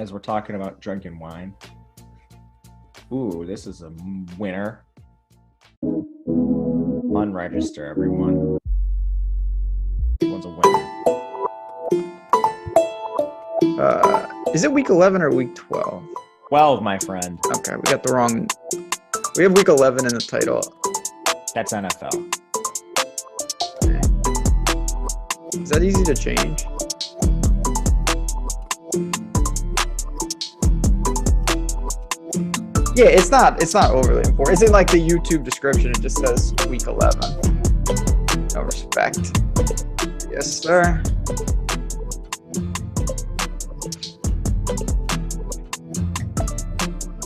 as we're talking about drinking wine. Ooh, this is a winner. Unregister, everyone. This one's a winner. Is it week 11 or week 12? 12, my friend. Okay, we got the wrong. We have week 11 in the title. That's NFL. Is that easy to change? Yeah, it's not overly important. It's in like the YouTube description. It just says week 11. No respect. Yes, sir.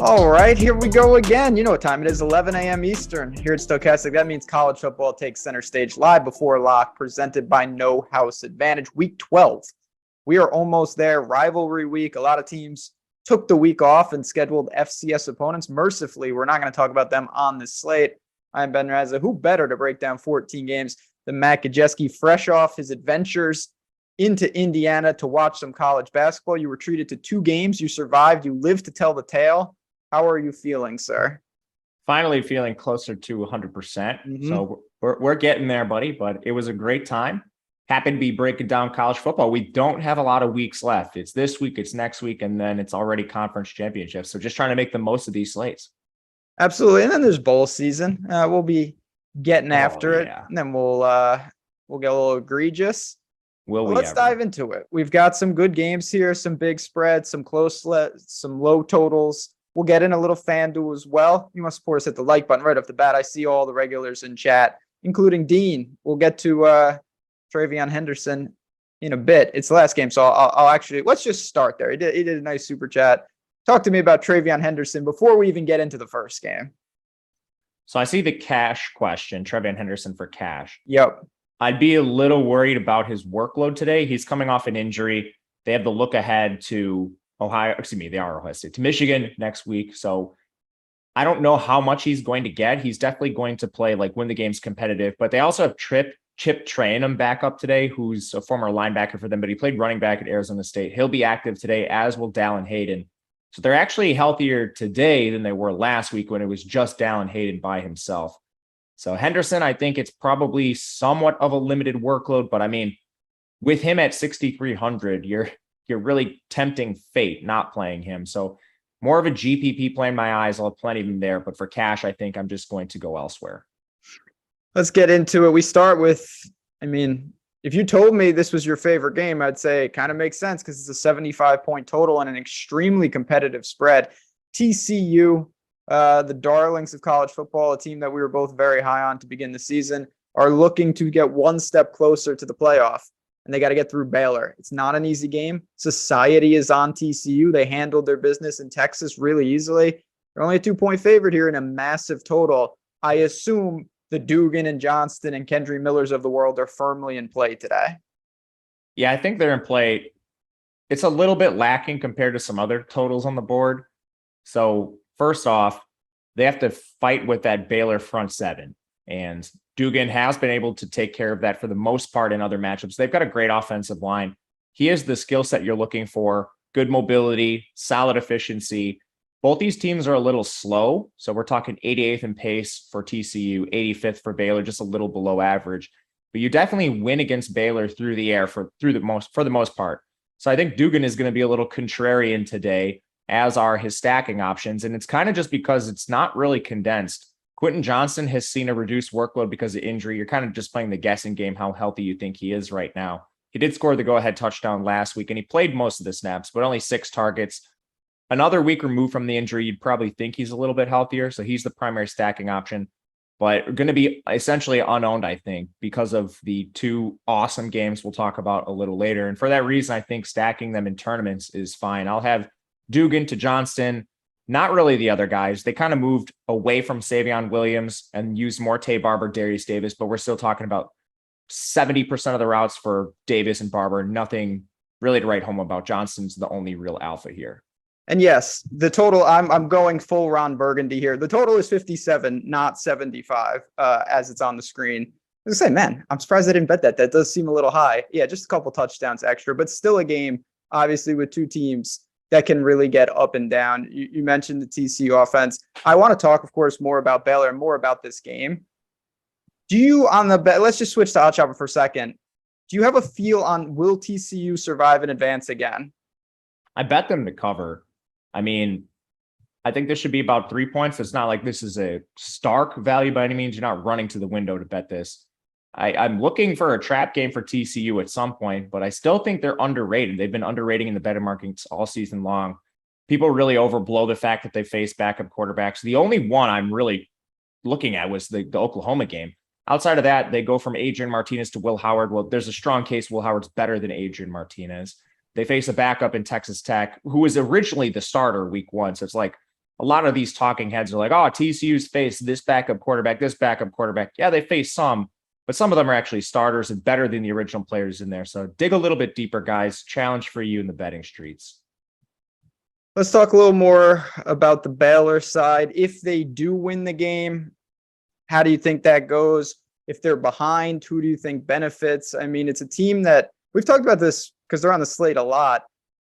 All right, here we go again. You know what time it is, 11 a.m. Eastern. Here at Stokastic, that means college football takes center stage live before lock, presented by No House Advantage. Week 12. We are almost there. Rivalry week. A lot of teams took the week off and scheduled FCS opponents. Mercifully, we're not going to talk about them on this slate. I'm Ben Rasa. Who better to break down 14 games than Matt Gajewski, fresh off his adventures into Indiana to watch some college basketball. You were treated to 2 games. You survived. You lived to tell the tale. How are you feeling, sir? Finally feeling closer to 100%. Mm-hmm. So we're getting there, buddy, but it was a great time. Happy to be breaking down college football. We don't have a lot of weeks left. It's this week, it's next week, and then it's already conference championships. So just trying to make the most of these slates. Absolutely. And then there's bowl season. We'll be getting after it. And then we'll get a little egregious. Let's dive into it. We've got some good games here, some big spreads, some some low totals. We'll get in a little FanDuel as well. You must, of course, hit the like button right off the bat. I see all the regulars in chat, including Dean. We'll get to Travion Henderson in a bit. It's the last game, so I'll actually, let's just start there. He did a nice super chat. Talk to me about Travion Henderson before we even get into the first game. So I see the cash question, Travion Henderson for cash. Yep. I'd be a little worried about his workload today. He's coming off an injury. They have the look ahead to Ohio State, to Michigan next week. So I don't know how much he's going to get. He's definitely going to play, like, when the game's competitive, but they also have Chip Trayanum back up today, who's a former linebacker for them, but he played running back at Arizona State. He'll be active today, as will Dallin Hayden. So they're actually healthier today than they were last week when it was just Dallin Hayden by himself. So Henderson, I think it's probably somewhat of a limited workload, but I mean, with him at 6,300, you're really tempting fate not playing him. So more of a GPP play in my eyes. I'll have plenty of them there, but for cash, I think I'm just going to go elsewhere. Let's get into it. We start with, if you told me this was your favorite game, I'd say it kind of makes sense because it's a 75-point total and an extremely competitive spread. TCU, the darlings of college football, a team that we were both very high on to begin the season, are looking to get one step closer to the playoff, and they got to get through Baylor. It's not an easy game. Society is on TCU. They handled their business in Texas really easily. They're only a 2-point favorite here in a massive total. I assume the Dugan and Johnston and Kendry Millers of the world are firmly in play today. Yeah, I think they're in play. It's a little bit lacking compared to some other totals on the board. So first off, they have to fight with that Baylor front seven. And Dugan has been able to take care of that for the most part in other matchups. They've got a great offensive line. He has the skill set you're looking for, good mobility, solid efficiency. Both these teams are a little slow. So we're talking 88th in pace for TCU, 85th for Baylor, just a little below average. But you definitely win against Baylor through the air for the most part. So I think Dugan is going to be a little contrarian today, as are his stacking options. And it's kind of just because it's not really condensed. Quentin Johnson has seen a reduced workload because of injury. You're kind of just playing the guessing game how healthy you think he is right now. He did score the go-ahead touchdown last week, and he played most of the snaps, but only 6 targets. Another week removed from the injury, you'd probably think he's a little bit healthier, so he's the primary stacking option, but going to be essentially unowned, I think, because of the 2 awesome games we'll talk about a little later. And for that reason, I think stacking them in tournaments is fine. I'll have Dugan to Johnston, not really the other guys. They kind of moved away from Savion Williams and used more Tay Barber, Darius Davis, but we're still talking about 70% of the routes for Davis and Barber. Nothing really to write home about. Johnston's the only real alpha here. And yes, the total, I'm going full Ron Burgundy here. The total is 57, not 75, as it's on the screen. I was going to say, man, I'm surprised I didn't bet that. That does seem a little high. Yeah, just a couple touchdowns extra, but still a game, obviously, with 2 teams that can really get up and down. You mentioned the TCU offense. I want to talk, of course, more about Baylor and more about this game. Do you let's just switch to Odd Chopper for a second. Do you have a feel on will TCU survive and advance again? I bet them to cover. I mean, I think this should be about 3 points. It's not like this is a stark value by any means. You're not running to the window to bet this. I'm looking for a trap game for TCU at some point, but I still think they're underrated. They've been underrating in the betting markets all season long. People really overblow the fact that they face backup quarterbacks. The only one I'm really looking at was the Oklahoma game. Outside of that, they go from Adrian Martinez to Will Howard. Well, there's a strong case Will Howard's better than Adrian Martinez. They face a backup in Texas Tech, who was originally the starter week 1. So it's like a lot of these talking heads are like, oh, TCU's faced this backup quarterback, this backup quarterback. Yeah, they face some, but some of them are actually starters and better than the original players in there. So dig a little bit deeper, guys. Challenge for you in the betting streets. Let's talk a little more about the Baylor side. If they do win the game, how do you think that goes? If they're behind, who do you think benefits? I mean, it's a team that we've talked about this because they're on the slate a lot.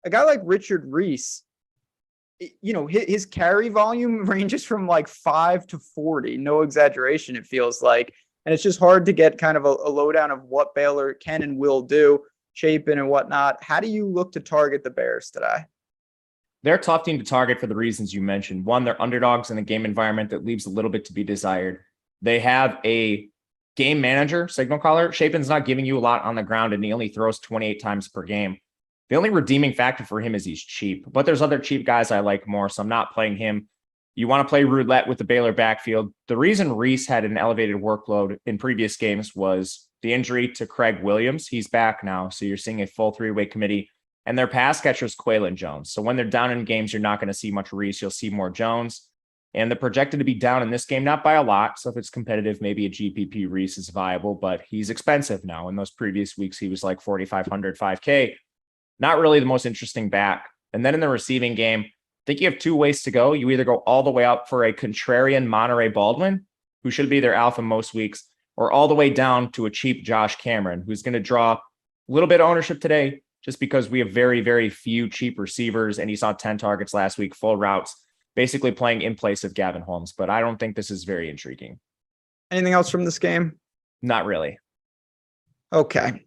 A guy like Richard Reese, you know, his carry volume ranges from like 5 to 40. No exaggeration, it feels like. And it's just hard to get kind of a lowdown of what Baylor can and will do, Chapin and whatnot. How do you look to target the Bears today? They're a tough team to target for the reasons you mentioned. One, they're underdogs in a game environment that leaves a little bit to be desired. They have a game manager, signal caller. Chapin's not giving you a lot on the ground, and he only throws 28 times per game. The only redeeming factor for him is he's cheap, but there's other cheap guys I like more, so I'm not playing him. You want to play roulette with the Baylor backfield. The reason Reese had an elevated workload in previous games was the injury to Craig Williams. He's back now, so you're seeing a full 3-way committee. And their pass catcher is Quaylon Jones. So when they're down in games, you're not going to see much Reese. You'll see more Jones. And they're projected to be down in this game, not by a lot. So if it's competitive, maybe a GPP Reese is viable, but he's expensive now. In those previous weeks, he was like 4,500, 5K. Not really the most interesting back. And then in the receiving game, I think you have 2 ways to go. You either go all the way up for a contrarian Monterey Baldwin, who should be their alpha most weeks, or all the way down to a cheap Josh Cameron, who's going to draw a little bit of ownership today, just because we have very, very few cheap receivers, and he saw 10 targets last week, full routes, basically playing in place of Gavin Holmes. But I don't think this is very intriguing. Anything else from this game? Not really. Okay.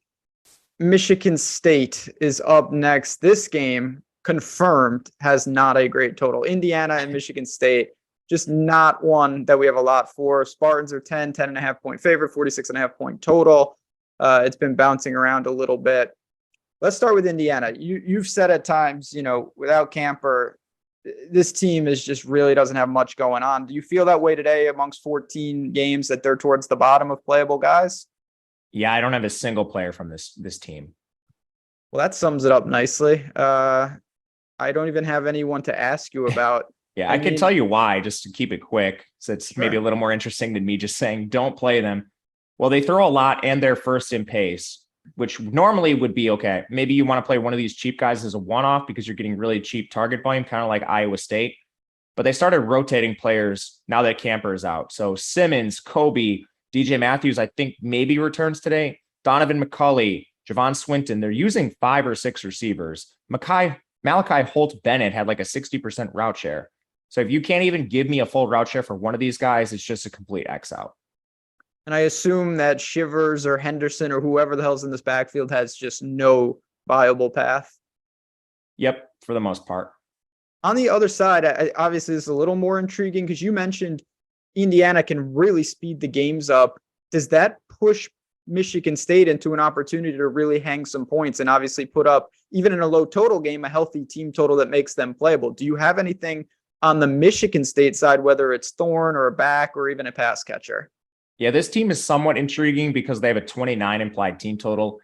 Michigan State is up next. This game, confirmed, has not a great total. Indiana and Michigan State, just not one that we have a lot for. Spartans are 10.5 point favorite, 46.5 point total. It's been bouncing around a little bit. Let's start with Indiana. You've said at times, you know, without Camper, this team is just really doesn't have much going on. Do you feel that way today amongst 14 games that they're towards the bottom of playable guys? Yeah, I don't have a single player from this team. Well, that sums it up nicely. I don't even have anyone to ask you about. Yeah, I can tell you why, just to keep it quick. So it's Sure. maybe a little more interesting than me just saying, don't play them. Well, they throw a lot and they're first in pace, which normally would be okay. Maybe you want to play one of these cheap guys as a one-off because you're getting really cheap target volume, kind of like Iowa State. But they started rotating players now that Camper is out. So Simmons, Kobe, DJ Matthews, I think maybe returns today. Donovan McCulley, Javon Swinton. They're using 5 or 6 receivers. Malachi Holt-Bennett had like a 60% route share. So if you can't even give me a full route share for one of these guys, it's just a complete X out. And I assume that Shivers or Henderson or whoever the hell's in this backfield has just no viable path. Yep, for the most part. On the other side, obviously this is a little more intriguing because you mentioned Indiana can really speed the games up. Does that push Michigan State into an opportunity to really hang some points and obviously put up, even in a low total game, a healthy team total that makes them playable? Do you have anything on the Michigan State side, whether it's Thorne or a back or even a pass catcher? Yeah, this team is somewhat intriguing because they have a 29 implied team total.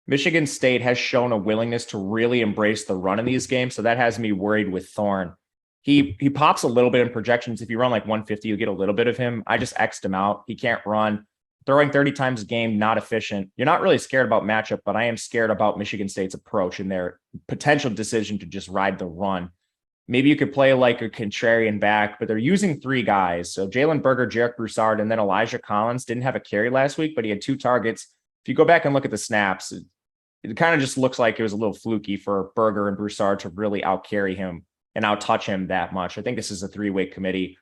Michigan State has shown a willingness to really embrace the run in these games, so that has me worried with Thorne. He pops a little bit in projections. If you run like 150, you get a little bit of him. I just X'd him out. He can't run. Throwing 30 times a game, not efficient. You're not really scared about matchup, but I am scared about Michigan State's approach and their potential decision to just ride the run. Maybe you could play like a contrarian back, but they're using 3 guys. So Jalen Berger, Jarek Broussard, and then Elijah Collins didn't have a carry last week, but he had 2 targets. If you go back and look at the snaps, it kind of just looks like it was a little fluky for Berger and Broussard to really outcarry him and outtouch him that much. I think this is a three-way committee.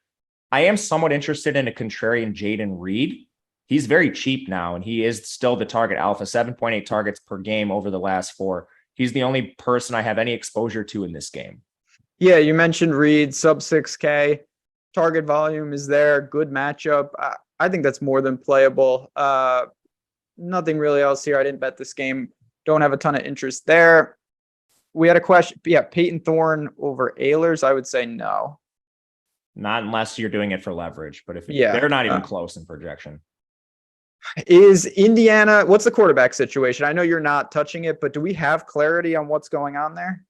I am somewhat interested in a contrarian Jaden Reed. He's very cheap now, and he is still the target alpha, 7.8 targets per game over the last 4. He's the only person I have any exposure to in this game. Yeah, you mentioned Reed, sub 6K. Target volume is there. Good matchup. I think that's more than playable. Nothing really else here. I didn't bet this game. Don't have a ton of interest there. We had a question. Yeah, Peyton Thorne over Ehlers. I would say no. Not unless you're doing it for leverage. But if Yeah, they're not even close in projection. Is Indiana, what's the quarterback situation? I know you're not touching it, but do we have clarity on what's going on there?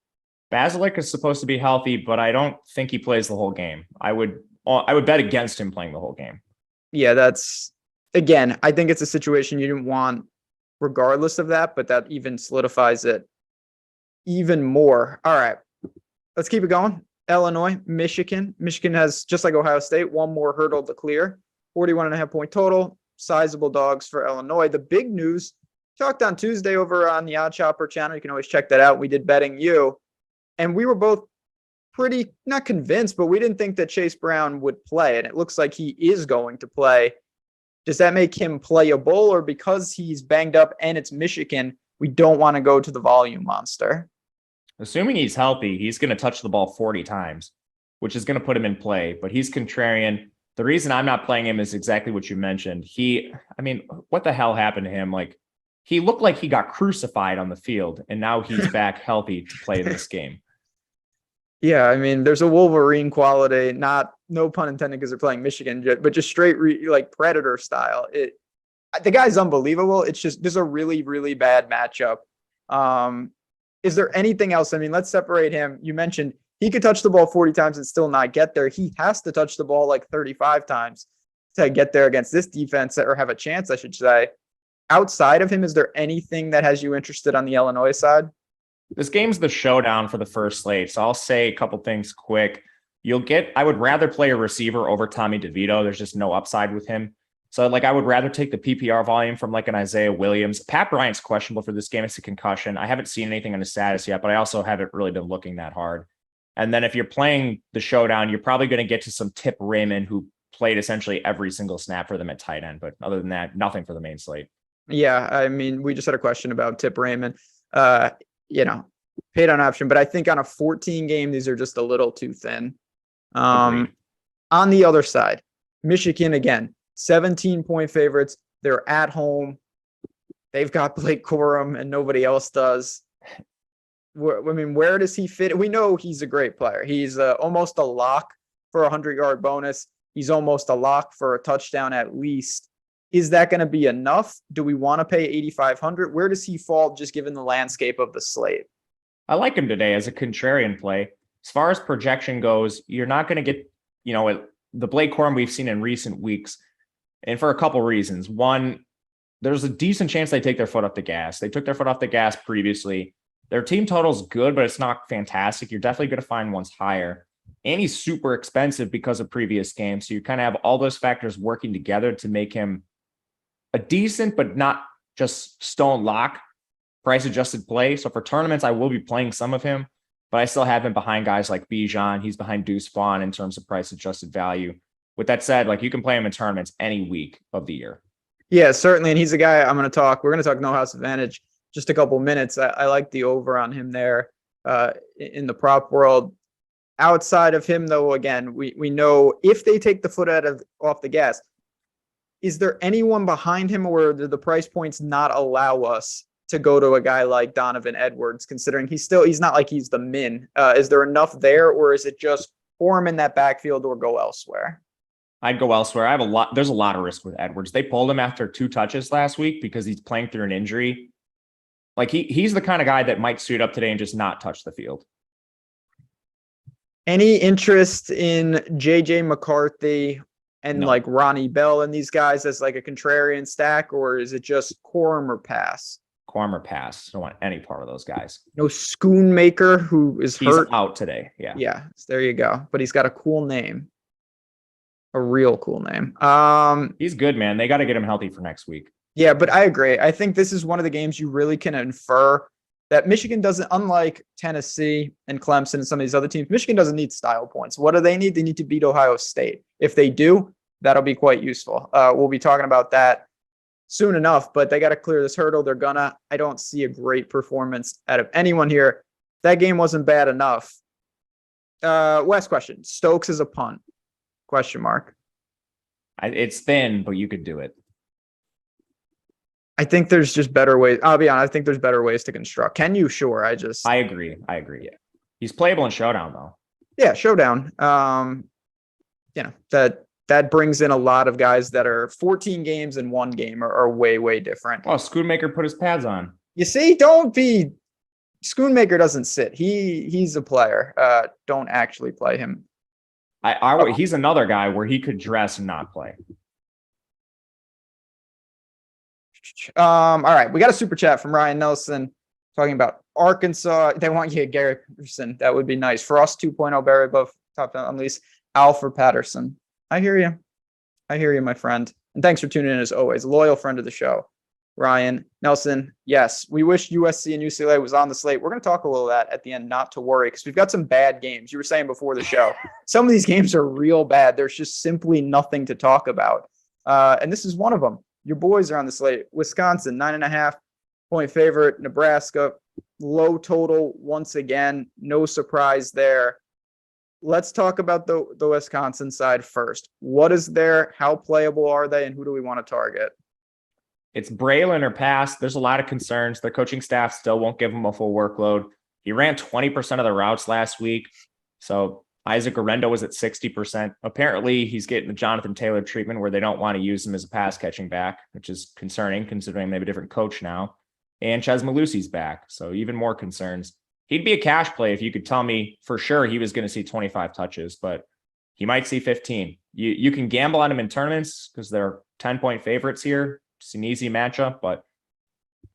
Basilic is supposed to be healthy, but I don't think he plays the whole game. I would bet against him playing the whole game. Yeah, that's, again, I think it's a situation you didn't want regardless of that, but that even solidifies it even more. All right, let's keep it going. Illinois, Michigan. Michigan has, just like Ohio State, one more hurdle to clear. 41.5 point total. Sizable dogs for Illinois. The big news, talked on Tuesday over on the Odd Chopper channel. You can always check that out. We did Betting You, and we were both pretty, not convinced, but we didn't think that Chase Brown would play, and it looks like he is going to play. Does that make him playable, or because he's banged up and it's Michigan, we don't want to go to the volume monster? Assuming he's healthy, he's going to touch the ball 40 times, which is going to put him in play, but he's contrarian. The reason I'm not playing him is exactly what you mentioned. What the hell happened to him? Like, he looked like he got crucified on the field, and now he's back healthy to play this game. Yeah, I mean, there's a Wolverine quality, no pun intended because they're playing Michigan, but just straight like Predator style. The guy's unbelievable. It's just, this is a really, really bad matchup. Is there anything else? I mean, let's separate him. You mentioned he could touch the ball 40 times and still not get there. He has to touch the ball like 35 times to get there against this defense, or have a chance, I should say. Outside of him, is there anything that has you interested on the Illinois side? This game's the showdown for the first slate, so I'll say a couple things quick. I would rather play a receiver over Tommy DeVito. There's just no upside with him. So, I would rather take the PPR volume from an Isaiah Williams. Pat Bryant's questionable for this game. It's a concussion. I haven't seen anything on his status yet, but I also haven't really been looking that hard. And then if you're playing the showdown, you're probably going to get to some Tip Raymond, who played essentially every single snap for them at tight end. But other than that, nothing for the main slate. Yeah, I mean, we just had a question about Tip Raymond. Paid on option, but I think on a 14 game, these are just a little too thin. On the other side, Michigan, again, 17-point favorites. They're at home. They've got Blake Corum and nobody else does. Where does he fit? We know he's a great player. He's almost a lock for a 100-yard bonus. He's almost a lock for a touchdown at least. Is that going to be enough? Do we want to pay 8,500? Where does he fall just given the landscape of the slate? I like him today as a contrarian play. As far as projection goes, you're not going to get, the Blake Corum we've seen in recent weeks, and for a couple reasons. One, there's a decent chance they take their foot off the gas. They took their foot off the gas previously. Their team total's good, but it's not fantastic. You're definitely going to find ones higher. And he's super expensive because of previous games. So you kind of have all those factors working together to make him a decent, but not just stone lock price adjusted play. So for tournaments, I will be playing some of him, but I still have him behind guys like Bijan. He's behind Deuce Vaughn in terms of price adjusted value. With that said, you can play him in tournaments any week of the year. Yeah, certainly. And he's a guy we're going to talk No House Advantage just a couple minutes. I like the over on him there in the prop world. Outside of him, though, again, we know if they take the foot off the gas, is there anyone behind him, or do the price points not allow us to go to a guy like Donovan Edwards, considering he's not like he's the min? Is there enough there, or is it just pour him in that backfield or go elsewhere? I'd go elsewhere. There's a lot of risk with Edwards. They pulled him after 2 touches last week because he's playing through an injury. He's the kind of guy that might suit up today and just not touch the field. Any interest in JJ McCarthy and No. Ronnie Bell and these guys as a contrarian stack, or is it just Corum or pass? Corum or pass. Don't want any part of those guys. No Schoonmaker, who is He's hurt. out today. Yeah. Yeah, there you go. But he's got a cool name. A real cool name. He's good, man. They got to get him healthy for next week. Yeah, but I agree. I think this is one of the games you really can infer that Michigan doesn't, unlike Tennessee and Clemson and some of these other teams, Michigan doesn't need style points. What do they need? They need to beat Ohio State. If they do, that'll be quite useful. We'll be talking about that soon enough, but they got to clear this hurdle. They're gonna. I don't see a great performance out of anyone here. That game wasn't bad enough. Last question. Stokes is a punt? Question mark. It's thin, but you could do it. I think there's just better ways. I'll be honest. I think there's better ways to construct. Can you? Sure. I agree. Yeah. He's playable in Showdown though. Yeah, Showdown. That brings in a lot of guys that are 14 games in one game are way, way different. Well, Schoonmaker put his pads on. You see, Schoonmaker doesn't sit. He's a player. Don't actually play him. He's another guy where he could dress and not play. All right, we got a super chat from Ryan Nelson talking about Arkansas. They want you at Gary Patterson. That would be nice. For us 2.0, Barry above top down, at least Alfred Patterson. I hear you, my friend. And thanks for tuning in as always. Loyal friend of the show, Ryan Nelson. Yes, we wish USC and UCLA was on the slate. We're going to talk a little of that at the end, not to worry, because we've got some bad games. You were saying before the show, some of these games are real bad. There's just simply nothing to talk about. And this is one of them. Your boys are on the slate. Wisconsin, 9.5-point favorite. Nebraska, low total once again. No surprise there. Let's talk about the Wisconsin side first. What is there? How playable are they? And who do we want to target? It's Braylon or pass. There's a lot of concerns. Their coaching staff still won't give him a full workload. He ran 20% of the routes last week. So Isaac Arendo was at 60%. Apparently, he's getting the Jonathan Taylor treatment where they don't want to use him as a pass catching back, which is concerning considering they have a different coach now. And Ches Malusi's back. So even more concerns. He'd be a cash play if you could tell me for sure he was going to see 25 touches, but he might see 15. You can gamble on him in tournaments because they're 10-point favorites here. It's an easy matchup, but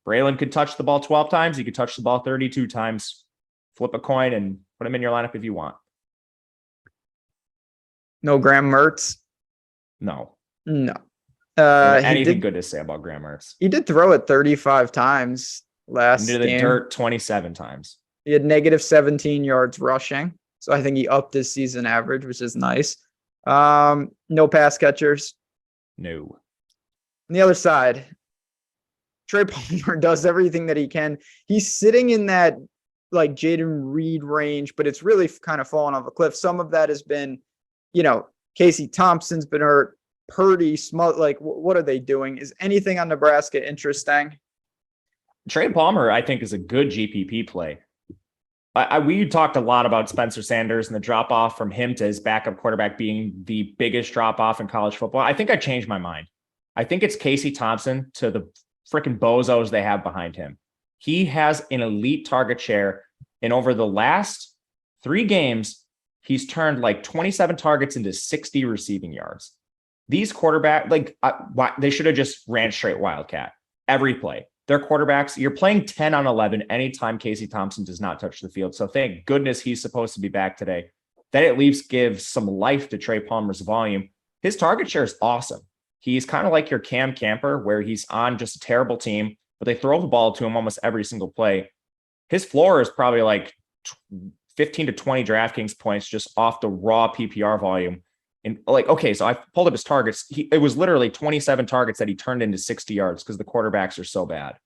Braylon could touch the ball 12 times. He could touch the ball 32 times. Flip a coin and put him in your lineup if you want. No Graham Mertz? No. Anything good to say about Graham Mertz? He did throw it 35 times last game. Into the dirt 27 times. He had negative 17 yards rushing. So I think he upped his season average, which is nice. No pass catchers. No. On the other side, Trey Palmer does everything that he can. He's sitting in that like Jaden Reed range, but it's really kind of fallen off a cliff. Some of that has been, Casey Thompson's been hurt. Purdy, like what are they doing? Is anything on Nebraska interesting? Trey Palmer, I think, is a good GPP play. We talked a lot about Spencer Sanders and the drop off from him to his backup quarterback being the biggest drop off in college football. I think I changed my mind. I think it's Casey Thompson to the freaking bozos they have behind him. He has an elite target share, and over the last 3 games, he's turned like 27 targets into 60 receiving yards. These quarterbacks, they should have just ran straight Wildcat every play. Their quarterbacks, you're playing 10 on 11 anytime Casey Thompson does not touch the field. So thank goodness he's supposed to be back today. That at least gives some life to Trey Palmer's volume. His target share is awesome. He's kind of like your Cam Camper, where he's on just a terrible team, but they throw the ball to him almost every single play. His floor is probably like 15 to 20 DraftKings points just off the raw PPR volume. And so I pulled up his targets. It was literally 27 targets that he turned into 60 yards because the quarterbacks are so bad.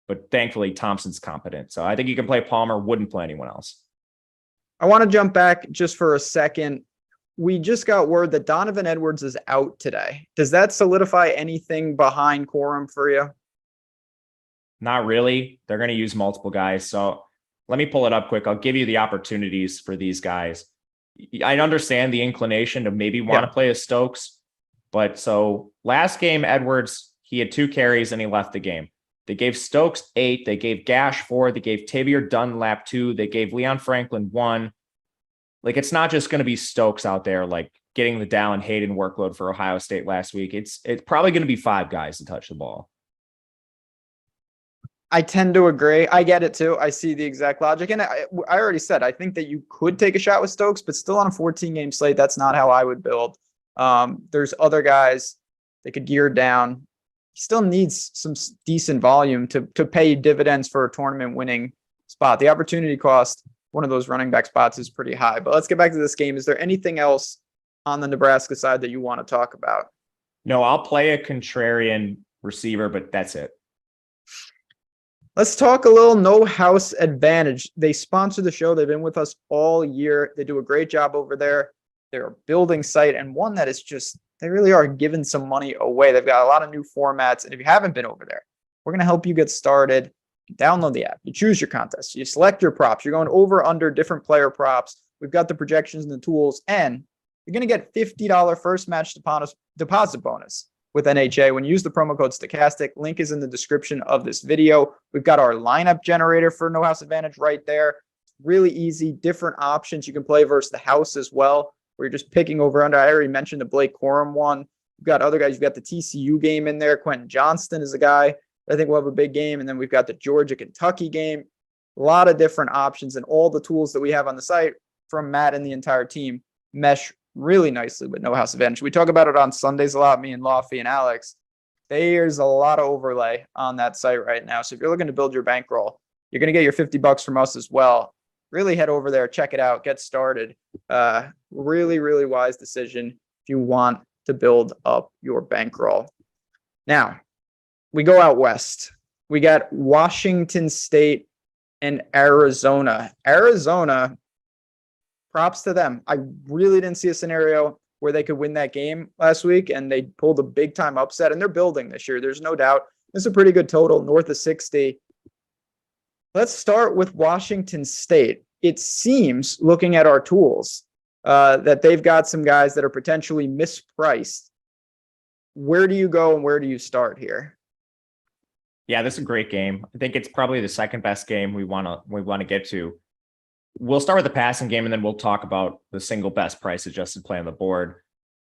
But thankfully, Thompson's competent. So I think you can play Palmer, wouldn't play anyone else. I want to jump back just for a second. We just got word that Donovan Edwards is out today. Does that solidify anything behind Corum for you? Not really. They're going to use multiple guys. So let me pull it up quick. I'll give you the opportunities for these guys. I understand the inclination to maybe want to play a Stokes, but so last game, Edwards, he had 2 carries and he left the game. They gave Stokes 8, they gave Gash 4, they gave Tavier Dunlap 2, they gave Leon Franklin 1. Like, it's not just going to be Stokes out there, like getting the Dallin Hayden workload for Ohio State last week. It's probably going to be 5 guys to touch the ball. I tend to agree. I get it too. I see the exact logic. And I already said, I think that you could take a shot with Stokes, but still on a 14-game slate, that's not how I would build. There's other guys that could gear down. he still needs some decent volume to pay dividends for a tournament winning spot. The opportunity cost, one of those running back spots, is pretty high. But let's get back to this game. Is there anything else on the Nebraska side that you want to talk about? No, I'll play a contrarian receiver, but that's it. Let's talk a little No House Advantage. They sponsor the show. They've been with us all year. They do a great job over there. They're a building site, and one that is just, they really are giving some money away. They've got a lot of new formats. And if you haven't been over there, we're going to help you get started. You download the app. You choose your contest. You select your props. You're going over, under different player props. We've got the projections and the tools, and you're going to get $50 first match deposit bonus with NHA when you use the promo code Stokastic. Link is in the description of this video. We've got our lineup generator for No House Advantage right there. Really easy, different options. You can play versus the house as well, where you're just picking over under. I already mentioned the Blake Corum one. You've got other guys. You've got the TCU game in there. Quentin Johnston is a guy I think will have a big game. And then we've got the Georgia-Kentucky game. A lot of different options, and all the tools that we have on the site from Matt and the entire team mesh really nicely with No House Advantage. We talk about it on Sundays a lot, me and Lofty and Alex. There's a lot of overlay on that site right now. So if you're looking to build your bankroll, you're going to get your $50 from us as well. Really head over there, check it out, get started. Really, really wise decision if you want to build up your bankroll. Now, we go out west. We got Washington State and Arizona. Arizona, props to them. I really didn't see a scenario where they could win that game last week, and they pulled a big time upset, and they're building this year. There's no doubt. This is a pretty good total, north of 60. Let's start with Washington State. It seems, looking at our tools, that they've got some guys that are potentially mispriced. Where do you go and where do you start here? Yeah, this is a great game. I think it's probably the second best game we want to get to. We'll start with the passing game, and then we'll talk about the single best price adjusted play on the board.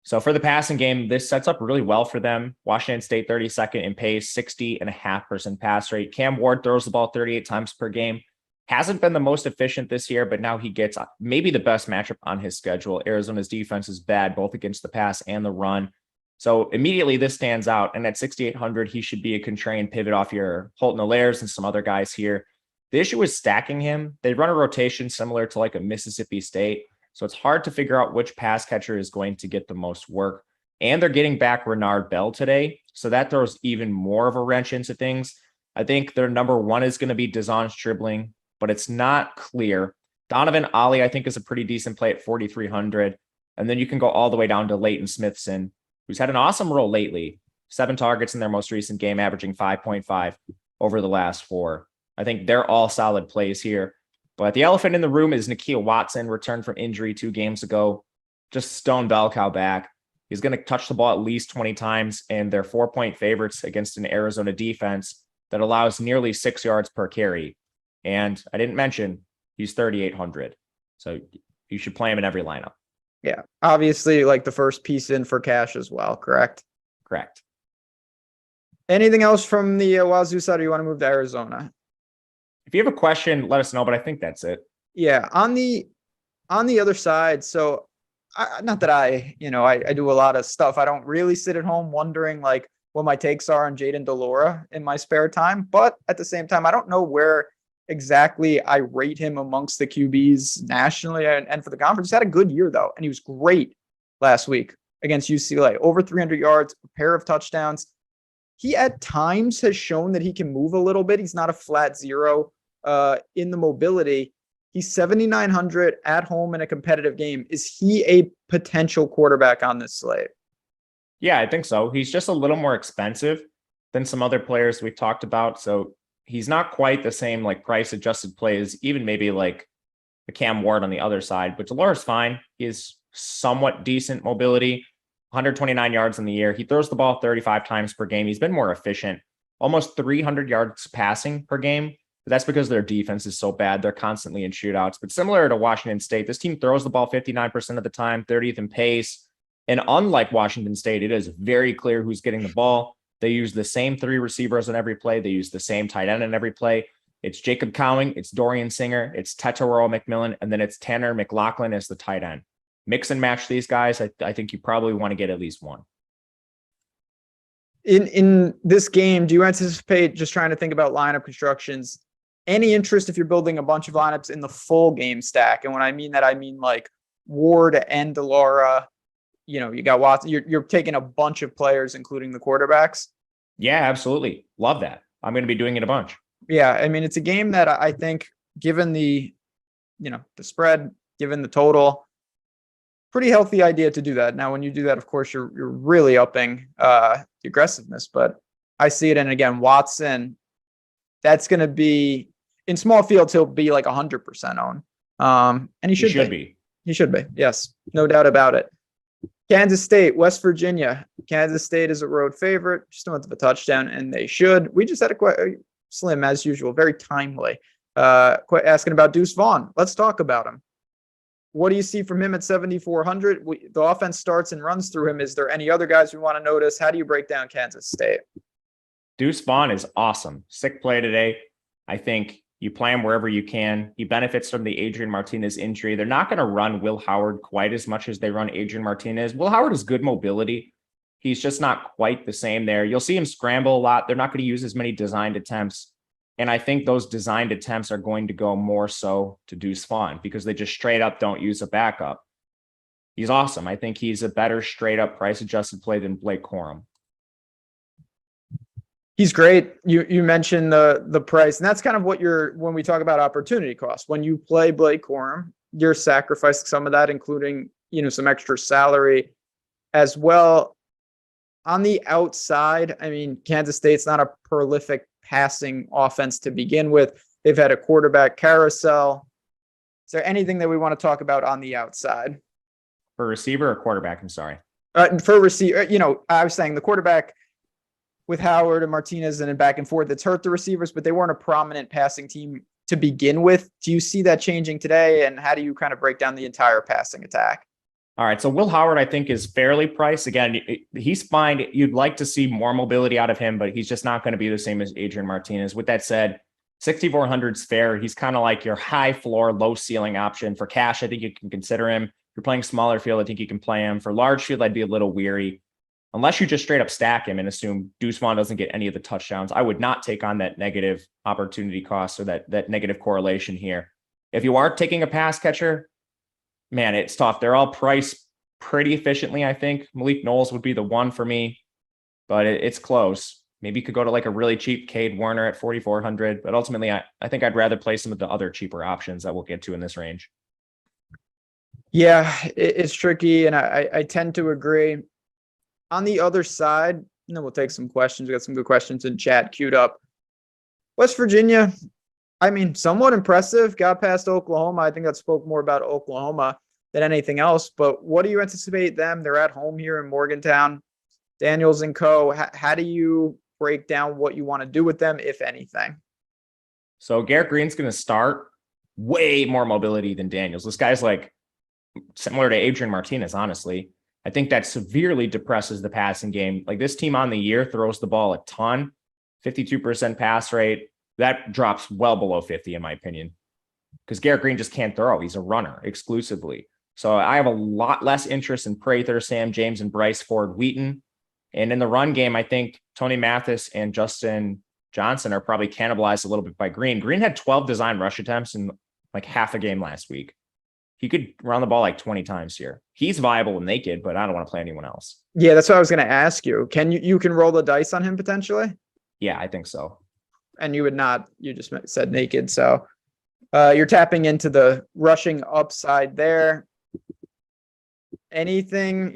So for the passing game, this sets up really well for them. Washington State 32nd in pace, 60.5% pass rate. Cam Ward throws the ball 38 times per game. Hasn't been the most efficient this year, but now he gets maybe the best matchup on his schedule. Arizona's defense is bad, both against the pass and the run. So immediately this stands out. And at 6,800, he should be a contrarian pivot off your Holton Allairs and some other guys here. The issue is stacking him. They run a rotation similar to like a Mississippi State. So it's hard to figure out which pass catcher is going to get the most work. And they're getting back Renard Bell today. So that throws even more of a wrench into things. I think their number one is going to be Dazon Stribling, but it's not clear. Donovan Ollie, I think, is a pretty decent play at 4,300. And then you can go all the way down to Leighton Smithson, who's had an awesome role lately. 7 targets in their most recent game, averaging 5.5 over the last 4. I think they're all solid plays here. But the elephant in the room is Nakia Watson, returned from injury 2 games ago. Just stone bell cow back. He's going to touch the ball at least 20 times, and they're 4-point favorites against an Arizona defense that allows nearly 6 yards per carry. And I didn't mention he's 3,800. So you should play him in every lineup. Yeah, obviously, like the first piece in for cash as well, correct? Correct. Anything else from the Wazoo side, or you want to move to Arizona? If you have a question, let us know, but I think that's it. Yeah, on the other side, so not that I do a lot of stuff. I don't really sit at home wondering like what my takes are on Jaden Delora in my spare time, but at the same time, I don't know where exactly I rate him amongst the QBs nationally and for the conference. He's had a good year though, and he was great last week against UCLA. Over 300 yards, a pair of touchdowns. He at times has shown that he can move a little bit. He's not a flat zero in the mobility. He's 7,900 at home in a competitive game. Is he a potential quarterback on this slate? Yeah, I think so. He's just a little more expensive than some other players we've talked about. So he's not quite the same like price adjusted plays, even maybe like the Cam Ward on the other side, but Delora's fine. He has somewhat decent mobility, 129 yards in the year. He throws the ball 35 times per game. He's been more efficient, almost 300 yards passing per game. But that's because their defense is so bad. They're constantly in shootouts. But similar to Washington State, this team throws the ball 59% of the time, 30th in pace. And unlike Washington State, it is very clear who's getting the ball. They use the same 3 receivers on every play. They use the same tight end in every play. It's Jacob Cowing, it's Dorian Singer, it's Tetairoa McMillan, and then it's Tanner McLaughlin as the tight end. Mix and match these guys. I think you probably want to get at least one. In this game, do you anticipate, just trying to think about lineup constructions, any interest if you're building a bunch of lineups in the full game stack? And when I mean that, I mean like Ward and DeLaura. You got Watson. You're taking a bunch of players, including the quarterbacks. Yeah, absolutely. Love that. I'm going to be doing it a bunch. Yeah, I mean, it's a game that I think, given the spread, given the total, pretty healthy idea to do that. Now, when you do that, of course, you're really upping the aggressiveness. But I see it, and again, Watson, that's going to be in small fields. He'll be like 100% own, and he should be. He should be. Yes, no doubt about it. Kansas State, West Virginia. Kansas State is a road favorite, just north of a touchdown, and they should. We just had a Slim, as usual, very timely, asking about Deuce Vaughn. Let's talk about him. What do you see from him at 7,400? The offense starts and runs through him. Is there any other guys we want to notice? How do you break down Kansas State? Deuce Vaughn is awesome. Sick play today. I think you play him wherever you can. He benefits from the Adrian Martinez injury. They're not going to run Will Howard quite as much as they run Adrian Martinez. Will Howard has good mobility. He's just not quite the same there. You'll see him scramble a lot. They're not going to use as many designed attempts. And I think those designed attempts are going to go more so to Deuce Vaughn because they just straight up don't use a backup. He's awesome. I think he's a better straight up price adjusted play than Blake Corum. He's great. You mentioned the price, and that's kind of what when we talk about opportunity cost. When you play Blake Corum, you're sacrificing some of that, including some extra salary as well. On the outside, I mean, Kansas State's not a prolific passing offense to begin with. They've had a quarterback carousel. Is there anything that we want to talk about on the outside? For receiver or quarterback? I'm sorry. For receiver, I was saying the quarterback with Howard and Martinez and back and forth, it's hurt the receivers, but they weren't a prominent passing team to begin with. Do you see that changing today? And how do you kind of break down the entire passing attack? All right. So Will Howard, I think, is fairly priced. Again, he's fine. You'd like to see more mobility out of him, but he's just not going to be the same as Adrian Martinez. With that said, 6,400 is fair. He's kind of like your high floor, low ceiling option. For cash, I think you can consider him. If you're playing smaller field, I think you can play him. For large field, I'd be a little weary. Unless you just straight up stack him and assume Deuce Vaughn doesn't get any of the touchdowns, I would not take on that negative opportunity cost or that negative correlation here. If you are taking a pass catcher, man, it's tough. They're all priced pretty efficiently, I think. Malik Knowles would be the one for me, but it's close. Maybe you could go to like a really cheap Cade Warner at 4,400, but ultimately, I think I'd rather play some of the other cheaper options that we'll get to in this range. Yeah, it's tricky, and I tend to agree. On the other side, we'll take some questions. We got some good questions in chat queued up. West Virginia, I mean, somewhat impressive. Got past Oklahoma. I think that spoke more about Oklahoma than anything else. But what do you anticipate them? They're at home here in Morgantown. Daniels and co. How do you break down what you want to do with them, if anything? So Garrett Green's going to start. Way more mobility than Daniels. This guy's like similar to Adrian Martinez, honestly. I think that severely depresses the passing game. Like this team on the year throws the ball a ton, 52% pass rate. That drops well below 50 in my opinion, because Garrett Green just can't throw. He's a runner exclusively. So I have a lot less interest in Prather, Sam James, and Bryce Ford Wheaton. And in the run game, I think Tony Mathis and Justin Johnson are probably cannibalized a little bit by Green. Green had 12 design rush attempts in like half a game last week. He could run the ball like 20 times here. He's viable and naked, but I don't want to play anyone else. Yeah, that's what I was going to ask you. Can you can roll the dice on him potentially? Yeah, I think so. And you would not, you just said naked. So you're tapping into the rushing upside there. Anything,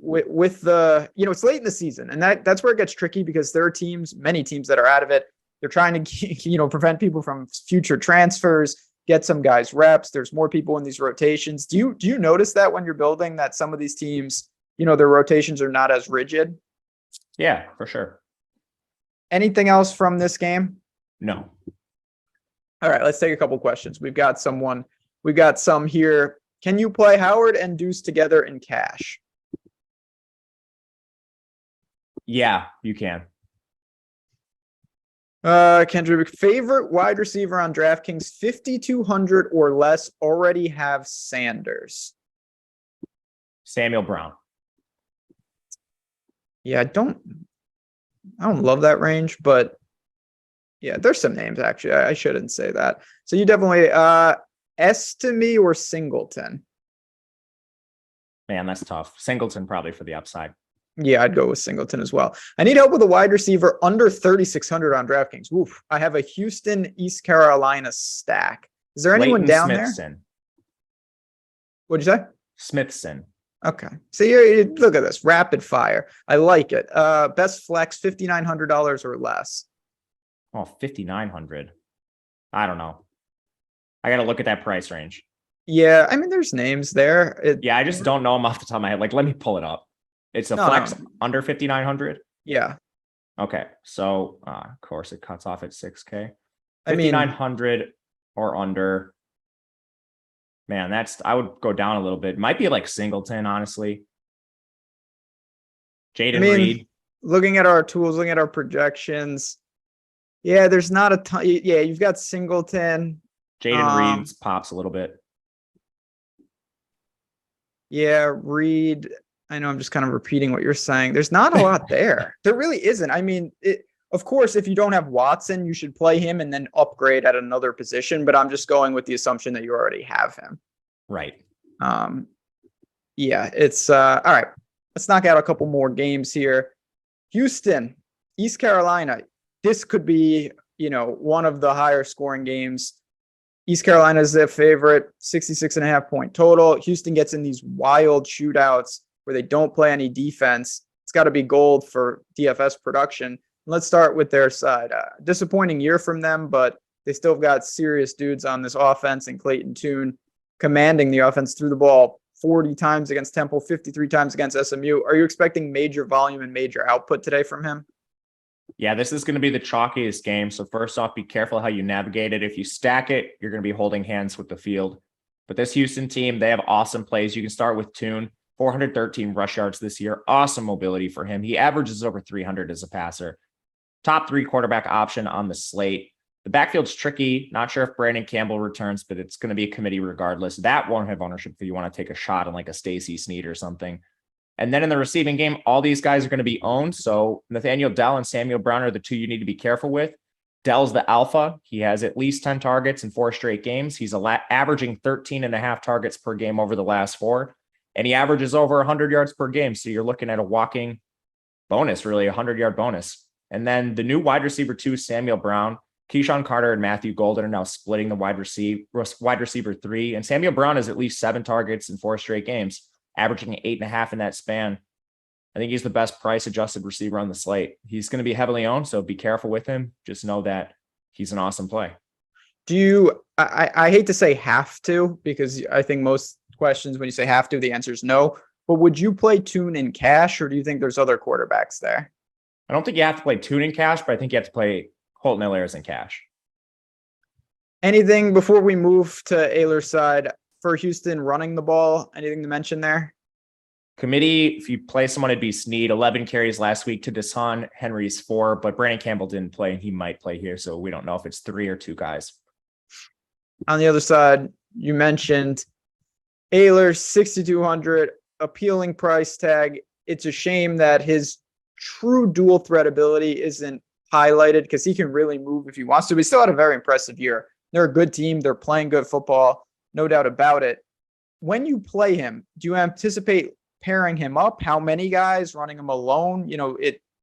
with the, it's late in the season, and that's where it gets tricky because there are many teams that are out of it. They're trying to, prevent people from future transfers, get some guys reps. There's more people in these rotations. Do you notice that when you're building that some of these teams, their rotations are not as rigid? Yeah, for sure. Anything else from this game? No. All right, let's take a couple questions. We've got some here. Can you play Howard and Deuce together in cash? Yeah, you can. Kendrick, favorite wide receiver on DraftKings, 5,200 or less, already have Sanders. Samuel Brown. Yeah, I don't love that range, but yeah, there's some names actually. I shouldn't say that. So you definitely S to me or Singleton. Man, that's tough. Singleton probably for the upside. Yeah, I'd go with Singleton as well. I need help with a wide receiver under 3,600 on DraftKings. Oof. I have a Houston, East Carolina stack. Is there anyone Leighton down Smithson. there? What'd you say? Smithson. Okay. So you look at this. Rapid fire. I like it. Best flex, $5,900 or less. Oh, 5,900. I don't know. I got to look at that price range. Yeah, I mean, there's names there. Yeah, I just don't know them off the top of my head. Like, let me pull it up. It's a flex under 5,900. Yeah. Okay. So, of course, it cuts off at 6K. I mean, 5,900 or under. Man, I would go down a little bit. Might be like Singleton, honestly. Jaden Reed. Looking at our tools, looking at our projections. Yeah, there's not a ton. Yeah, you've got Singleton. Jaden Reed pops a little bit. Yeah, Reed. I know I'm just kind of repeating what you're saying. There's not a lot there. There really isn't. I mean, of course, if you don't have Watson, you should play him and then upgrade at another position. But I'm just going with the assumption that you already have him. Right. Yeah, it's all right. Let's knock out a couple more games here. Houston, East Carolina. This could be, one of the higher scoring games. East Carolina is their favorite, 66.5 point total. Houston gets in these wild shootouts where they don't play any defense. It's got to be gold for DFS production. Let's start with their side. Disappointing year from them, but they still got serious dudes on this offense, and Clayton Tune commanding the offense through the ball 40 times against Temple, 53 times against SMU. Are you expecting major volume and major output today from him? Yeah, this is going to be the chalkiest game. So first off, be careful how you navigate it. If you stack it, you're going to be holding hands with the field. But this Houston team, they have awesome plays. You can start with Tune, 413 rush yards this year. Awesome mobility for him. He averages over 300 as a passer. Top 3 quarterback option on the slate. The backfield's tricky. Not sure if Brandon Campbell returns, but it's going to be a committee regardless. That won't have ownership if you want to take a shot on like a Stacey Snead or something. And then in the receiving game, all these guys are going to be owned. So Nathaniel Dell and Samuel Brown are the two you need to be careful with. Dell's the alpha. He has at least 10 targets in 4 straight games. He's averaging 13.5 targets per game over the last 4. And he averages over 100 yards per game. So you're looking at a walking bonus, really, a 100-yard bonus. And then the new wide receiver 2, Samuel Brown, Keyshawn Carter and Matthew Golden are now splitting the wide receiver 3. And Samuel Brown has at least 7 targets in 4 straight games, averaging 8.5 in that span. I think he's the best price-adjusted receiver on the slate. He's going to be heavily owned, so be careful with him. Just know that he's an awesome play. Do you, I hate to say have to, because I think most questions when you say have to, the answer is no. But would you play Tune in cash, or do you think there's other quarterbacks there? I don't think you have to play Tune in cash, but I think you have to play Holton Ahlers in cash. Anything before we move to Ahlers' side for Houston running the ball? Anything to mention there? Committee, if you play someone, it'd be Snead. 11 carries last week to Deshaun. Henry's 4, but Brandon Campbell didn't play, and he might play here, so we don't know if it's 3 or 2 guys. On the other side, you mentioned Ahlers, 6,200, appealing price tag. It's a shame that his true dual threat ability isn't highlighted, because he can really move if he wants to. But he still had a very impressive year. They're a good team. They're playing good football, no doubt about it. When you play him, do you anticipate pairing him up? How many guys? Running him alone?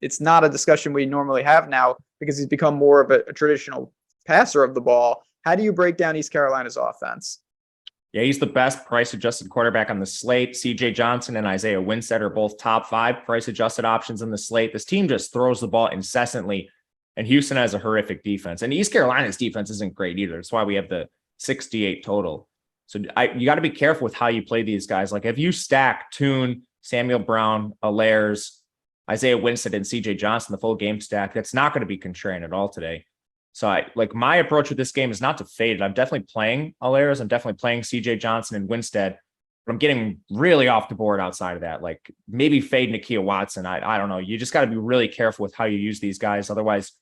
It's not a discussion we normally have now, because he's become more of a traditional passer of the ball. How do you break down East Carolina's offense? Yeah, he's the best price-adjusted quarterback on the slate. C.J. Johnson and Isaiah Winstead are both top 5 price-adjusted options on the slate. This team just throws the ball incessantly, and Houston has a horrific defense. And East Carolina's defense isn't great either. That's why we have the 68 total. So you got to be careful with how you play these guys. Like if you stack Tune, Samuel Brown, Ahlers, Isaiah Winstead, and C.J. Johnson, the full game stack, that's not going to be contrarian at all today. So my approach with this game is not to fade it. I'm definitely playing Ahlers. I'm definitely playing C.J. Johnson and Winstead, but I'm getting really off the board outside of that. Like maybe fade Nakia Watson. I don't know. You just got to be really careful with how you use these guys. Otherwise,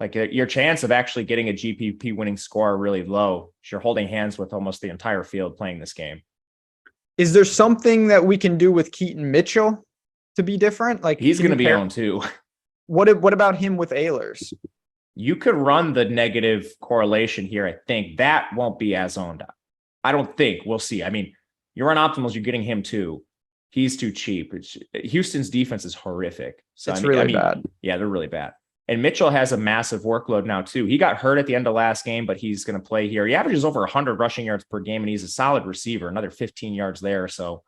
like your chance of actually getting a GPP winning score are really low. You're holding hands with almost the entire field playing this game. Is there something that we can do with Keaton Mitchell to be different? Like he's going to be owned too. What about him with Ehlers? You could run the negative correlation here. I think that won't be as owned up. I don't think. We'll see. I mean, you're on optimals. You're getting him too. He's too cheap. Houston's defense is horrific. So It's really bad. Yeah, they're really bad. And Mitchell has a massive workload now too. He got hurt at the end of last game, but he's going to play here. He averages over 100 rushing yards per game, and he's a solid receiver. Another 15 yards there. So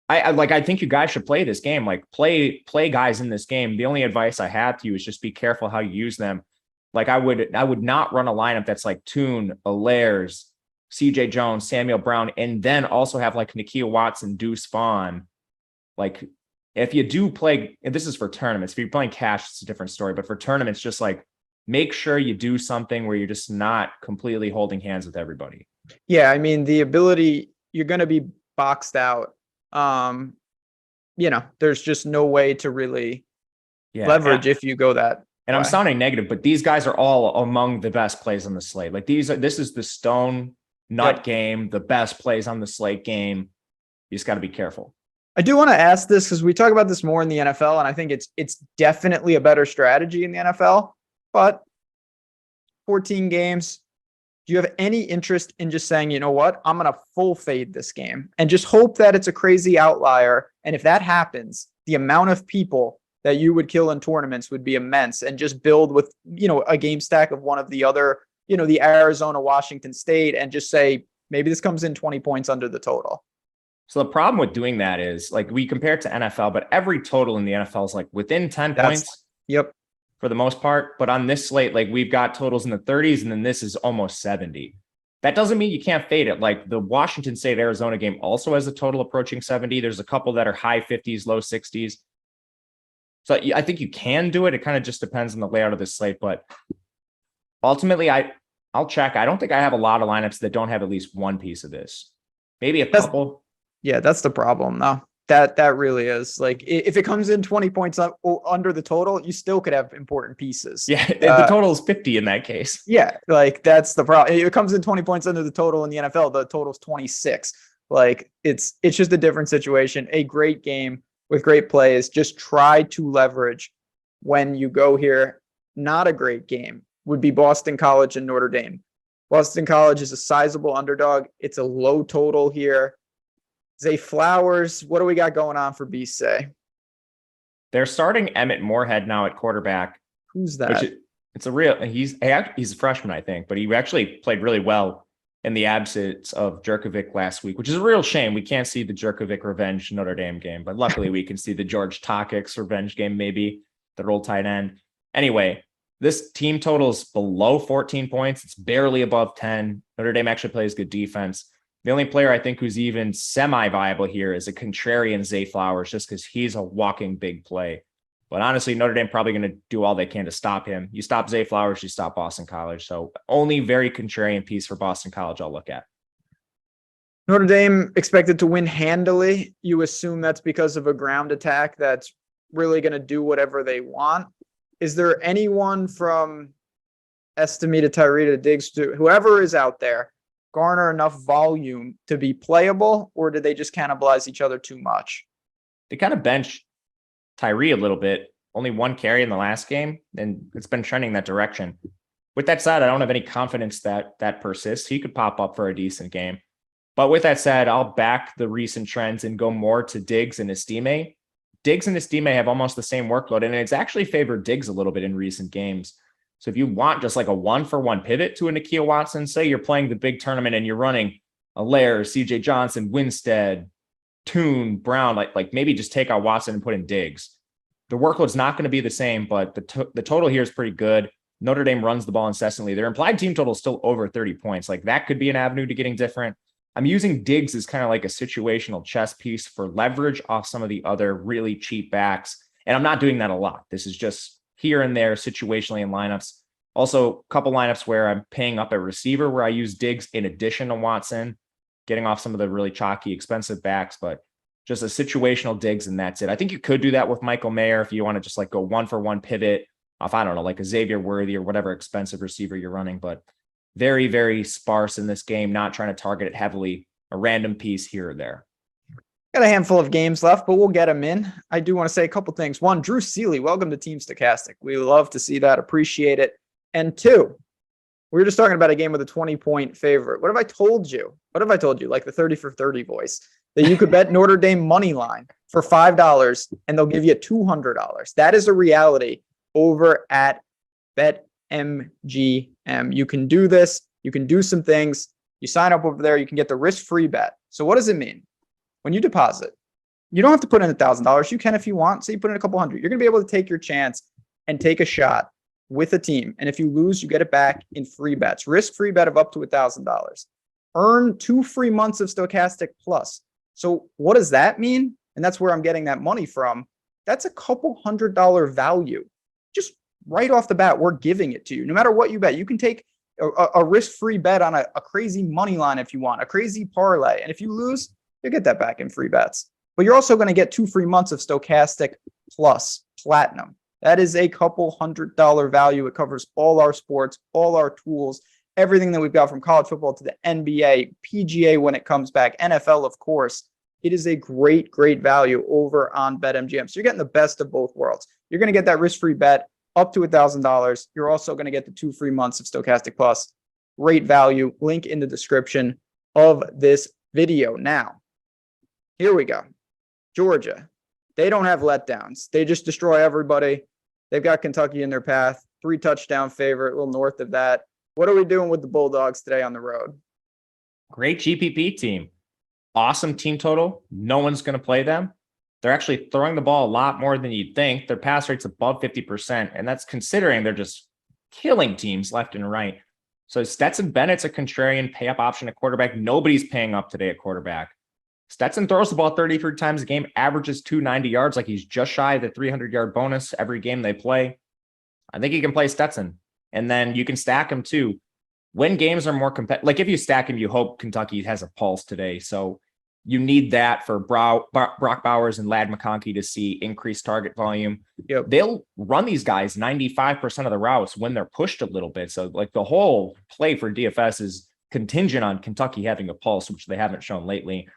I think you guys should play this game. Like play guys in this game. The only advice I have to you is just be careful how you use them. Like I would not run a lineup that's like Toon, Allairs, CJ Jones, Samuel Brown, and then also have like Nakia Watson, Deuce Vaughn. Like if you do play, and this is for tournaments, if you're playing cash, it's a different story. But for tournaments, just like make sure you do something where you're just not completely holding hands with everybody. Yeah, I mean, the ability, you're going to be boxed out. There's just no way to really leverage if you go that. And I'm sounding negative, but these guys are all among the best plays on the slate. Like this is the stone nut game, the best plays on the slate game. You just got to be careful. I do want to ask this because we talk about this more in the NFL, and I think it's definitely a better strategy in the NFL. But 14 games, do you have any interest in just saying, you know what, I'm going to full fade this game and just hope that it's a crazy outlier? And if that happens, the amount of people that you would kill in tournaments would be immense, and just build with, a game stack of one of the other, the Arizona, Washington State, and just say, maybe this comes in 20 points under the total. So the problem with doing that is like we compare it to NFL, but every total in the NFL is like within 10 points. Yep. For the most part. But on this slate, like we've got totals in the 30s, and then this is almost 70. That doesn't mean you can't fade it. Like the Washington State Arizona game also has a total approaching 70. There's a couple that are high 50s, low 60s. So I think you can do it. It kind of just depends on the layout of the slate. But ultimately, I'll check. I don't think I have a lot of lineups that don't have at least one piece of this. Maybe a couple. Yeah, that's the problem, though. That really is. Like, if it comes in 20 points under the total, you still could have important pieces. Yeah, the total is 50 in that case. Yeah, like that's the problem. If it comes in 20 points under the total in the NFL, the total's 26. Like it's just a different situation. A great game with great plays. Just try to leverage when you go here. Not a great game would be Boston College and Notre Dame. Boston College is a sizable underdog. It's a low total here. Zay Flowers, what do we got going on for B-Say? They're starting Emmett Moorhead now at quarterback. Who's that? He's a freshman, I think, but he actually played really well in the absence of Jerkovic last week, which is a real shame. We can't see the Jerkovic revenge Notre Dame game, but luckily we can see the George Takix revenge game, maybe the roll tight end. Anyway, this team total is below 14 points. It's barely above 10. Notre Dame actually plays good defense. The only player I think who's even semi-viable here is a contrarian Zay Flowers, just because he's a walking big play. But honestly, Notre Dame probably going to do all they can to stop him. You stop Zay Flowers, you stop Boston College. So only very contrarian piece for Boston College I'll look at. Notre Dame expected to win handily. You assume that's because of a ground attack that's really going to do whatever they want. Is there anyone from Estime to Tyree to Diggs to whoever is out there garner enough volume to be playable, or did they just cannibalize each other too much? They kind of benched Tyree a little bit, only one carry in the last game, and it's been trending that direction. With that said, I don't have any confidence that persists. He could pop up for a decent game. But with that said, I'll back the recent trends and go more to Diggs and Estime. Diggs and Estime have almost the same workload, and it's actually favored Diggs a little bit in recent games. So if you want just like a 1-for-1 pivot to a Nakia Watson, say you're playing the big tournament and you're running Allaire, CJ Johnson, Winstead, Toon, Brown, like maybe just take out Watson and put in Diggs. The workload's not going to be the same, but the total here is pretty good. Notre Dame runs the ball incessantly. Their implied team total is still over 30 points. Like that could be an avenue to getting different. I'm using Diggs as kind of like a situational chess piece for leverage off some of the other really cheap backs. And I'm not doing that a lot. This is just here and there situationally in lineups. Also, a couple lineups where I'm paying up at receiver where I use Diggs in addition to Watson, getting off some of the really chalky, expensive backs, but just a situational Diggs and that's it. I think you could do that with Michael Mayer if you want to just like go 1-for-1 pivot off, I don't know, like a Xavier Worthy or whatever expensive receiver you're running, but very, very sparse in this game, not trying to target it heavily, a random piece here or there. Got a handful of games left, but we'll get them in. I do want to say a couple things. One, Drew Seeley, welcome to Team Stokastic. We love to see that. Appreciate it. And two, we were just talking about a game with a 20-point favorite. What have I told you? What have I told you? Like the 30 for 30 voice. That you could bet Notre Dame money line for $5 and they'll give you $200. That is a reality over at BetMGM. You can do this. You can do some things. You sign up over there. You can get the risk-free bet. So what does it mean? When you deposit, you don't have to put in $1,000. You can if you want. Say you put in a couple hundred. You're going to be able to take your chance and take a shot with a team. And if you lose, you get it back in free bets. Risk-free bet of up to $1,000. Earn 2 free months of Stokastic Plus. So what does that mean? And that's where I'm getting that money from. That's a couple $100 value. Just right off the bat, we're giving it to you. No matter what you bet, you can take a risk-free bet on a crazy money line if you want, a crazy parlay. And if you lose, you get that back in free bets. But you're also going to get 2 free months of Stokastic Plus Platinum. That is a couple $100 value. It covers all our sports, all our tools, everything that we've got from college football to the NBA, PGA when it comes back, NFL, of course. It is a great, great value over on BetMGM. So you're getting the best of both worlds. You're going to get that risk-free bet up to $1,000. You're also going to get the 2 free months of Stokastic Plus. Great value. Link in the description of this video. Now, here we go. Georgia. They don't have letdowns. They just destroy everybody. They've got Kentucky in their path. 3-touchdown favorite, a little north of that. What are we doing with the Bulldogs today on the road? Great GPP team. Awesome team total. No one's going to play them. They're actually throwing the ball a lot more than you'd think. Their pass rate's above 50%, and that's considering they're just killing teams left and right. So Stetson Bennett's a contrarian pay-up option at quarterback. Nobody's paying up today at quarterback. Stetson throws the ball 33 times a game, averages 290 yards, like he's just shy of the 300-yard bonus every game they play. I think you can play Stetson. And then you can stack him too. When games are more competitive, like if you stack him, you hope Kentucky has a pulse today. So you need that for Brock Bowers and Ladd McConkey to see increased target volume. Yep. They'll run these guys 95% of the routes when they're pushed a little bit. So like the whole play for DFS is contingent on Kentucky having a pulse, which they haven't shown lately.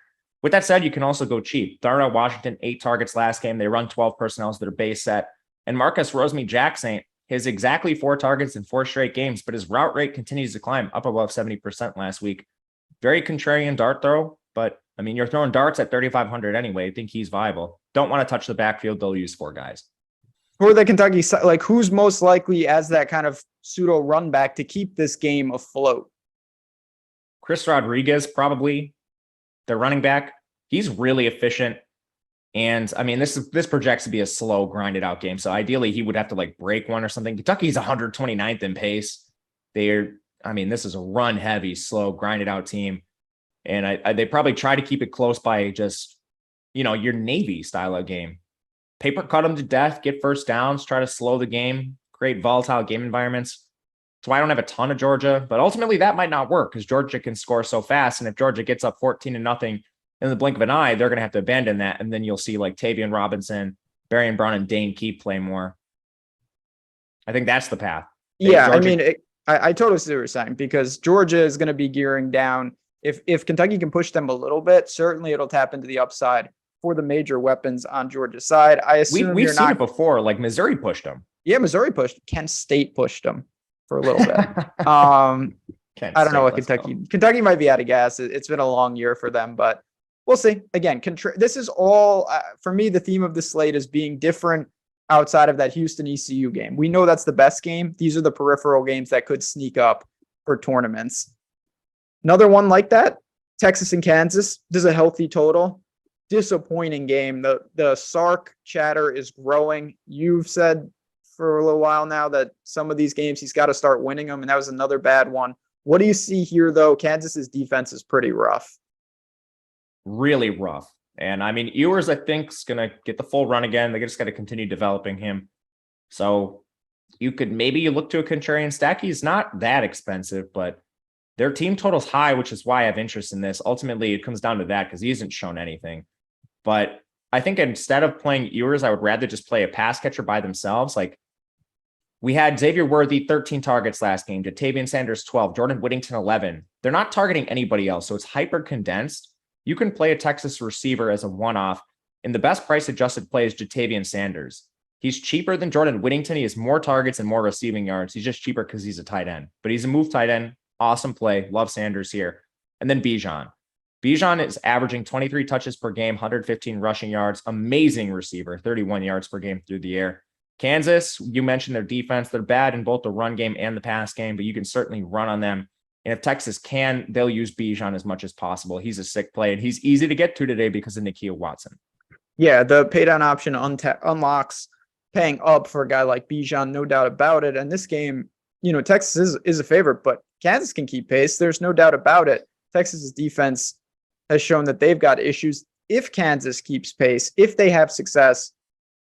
With that said, you can also go cheap. Darnell Washington, 8 targets last game. They run 12 personnel as their base set. And Marcus Rosemy-Jackson has exactly 4 targets in 4 straight games, but his route rate continues to climb up above 70% last week. Very contrarian dart throw, but I mean, you're throwing darts at 3,500 anyway. I think he's viable. Don't want to touch the backfield. They'll use 4 guys. Who are the Kentucky, like who's most likely as that kind of pseudo run back to keep this game afloat? Chris Rodriguez, probably their running back. He's really efficient. And I mean, this projects to be a slow, grinded out game. So ideally he would have to like break one or something. Kentucky's 129th in pace. This is a run heavy, slow, grinded out team. And they probably try to keep it close by just, your Navy style of game. Paper cut them to death, get first downs, try to slow the game, create volatile game environments. That's why I don't have a ton of Georgia, but ultimately that might not work because Georgia can score so fast. And if Georgia gets up 14-0 in the blink of an eye, they're going to have to abandon that. And then you'll see like Tavion Robinson, Barian Brown, and Dane Keep play more. I think that's the path. Yeah, Georgia... I totally see what you're saying because Georgia is going to be gearing down. If Kentucky can push them a little bit, certainly it'll tap into the upside for the major weapons on Georgia's side. I assume we've seen it before. Like Missouri pushed them. Yeah, Missouri pushed. Kent State pushed them for a little bit. I don't know what Kentucky might be out of gas. It's been a long year for them, but we'll see. Again, this is all for me. The theme of the slate is being different outside of that Houston ECU game. We know that's the best game. These are the peripheral games that could sneak up for tournaments. Another one like that, Texas and Kansas. This is a healthy total. Disappointing game. The Sark chatter is growing. You've said for a little while now that some of these games he's got to start winning them, and that was another bad one. What do you see here, though? Kansas's defense is pretty rough. Really rough. And I mean, Ewers, I think, is going to get the full run again. They just got to continue developing him. So you look to a contrarian stack. He's not that expensive, but their team total's high, which is why I have interest in this. Ultimately, it comes down to that because he hasn't shown anything. But I think instead of playing Ewers, I would rather just play a pass catcher by themselves. Like we had Xavier Worthy, 13 targets last game, Jatavian Sanders, 12, Jordan Whittington, 11. They're not targeting anybody else. So it's hyper condensed. you can play a Texas receiver as a one-off, and the best price adjusted play is Jatavian Sanders. He's cheaper than Jordan Whittington. He has more targets and more receiving yards. He's just cheaper because he's a tight end, but he's a move tight end. Awesome play. Love Sanders here. And then Bijan. Bijan is averaging 23 touches per game, 115 rushing yards. Amazing receiver, 31 yards per game through the air. Kansas, you mentioned their defense. They're bad in both the run game and the pass game, but you can certainly run on them. And if Texas can, they'll use Bijan as much as possible. He's a sick play, and he's easy to get to today because of Nakia Watson. Yeah, the pay down option unlocks paying up for a guy like Bijan, no doubt about it. And this game, Texas is a favorite, but Kansas can keep pace. There's no doubt about it. Texas's defense has shown that they've got issues. If Kansas keeps pace, if they have success,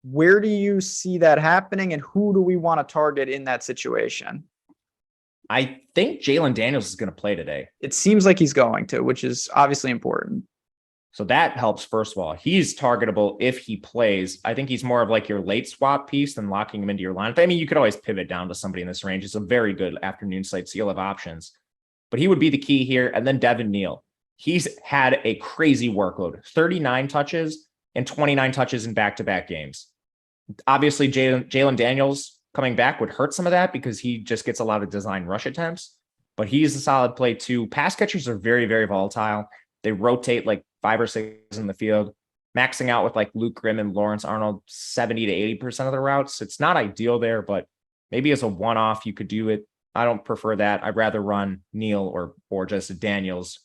where do you see that happening, and who do we want to target in that situation? I think Jalen Daniels is going to play today. It seems like he's going to, which is obviously important. So that helps. First of all, he's targetable if he plays. I think he's more of like your late swap piece than locking him into your lineup. I mean, you could always pivot down to somebody in this range. It's a very good afternoon slate, so you'll have options. But he would be the key here. And then Devin Neal. He's had a crazy workload, 39 touches and 29 touches in back-to-back games. Obviously, Jalen Daniels coming back would hurt some of that because he just gets a lot of design rush attempts, but he's a solid play too. Pass catchers are very, very volatile. They rotate like 5 or 6 in the field, maxing out with like Luke Grimm and Lawrence Arnold 70 to 80% of the routes. It's not ideal there, but maybe as a one-off, you could do it. I don't prefer that. I'd rather run Neal or just Daniels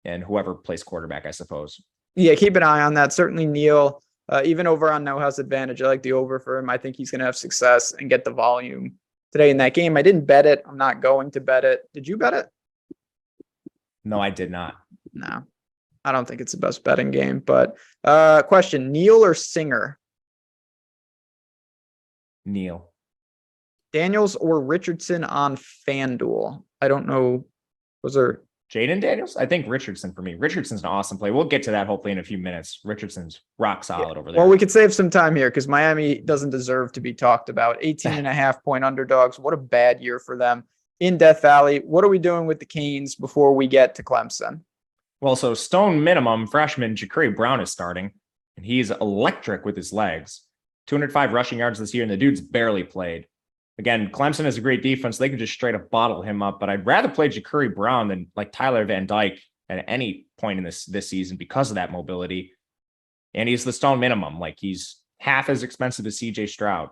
and whoever plays quarterback, I suppose. Yeah, keep an eye on that. Certainly Neal, even over on No House Advantage. I like the over for him. I think he's going to have success and get the volume today in that game. I didn't bet it. I'm not going to bet it. Did you bet it? No, I did not. No, I don't think it's the best betting game. But question, Neal or Singer? Neal. Daniels or Richardson on FanDuel? I don't know. Those are Jaden Daniels? I think Richardson for me. Richardson's an awesome play. We'll get to that hopefully in a few minutes. Richardson's rock solid over there. Well, we could save some time here because Miami doesn't deserve to be talked about. 18.5-point underdogs. What a bad year for them in Death Valley. What are we doing with the Canes before we get to Clemson? Well, so stone minimum freshman Ja'Cory Brown is starting, and he's electric with his legs. 205 rushing yards this year, and the dude's barely played. Again, Clemson is a great defense. They can just straight up bottle him up, but I'd rather play Ja'Cory Brown than like Tyler Van Dyke at any point in this season because of that mobility. And he's the stone minimum. Like he's half as expensive as CJ Stroud.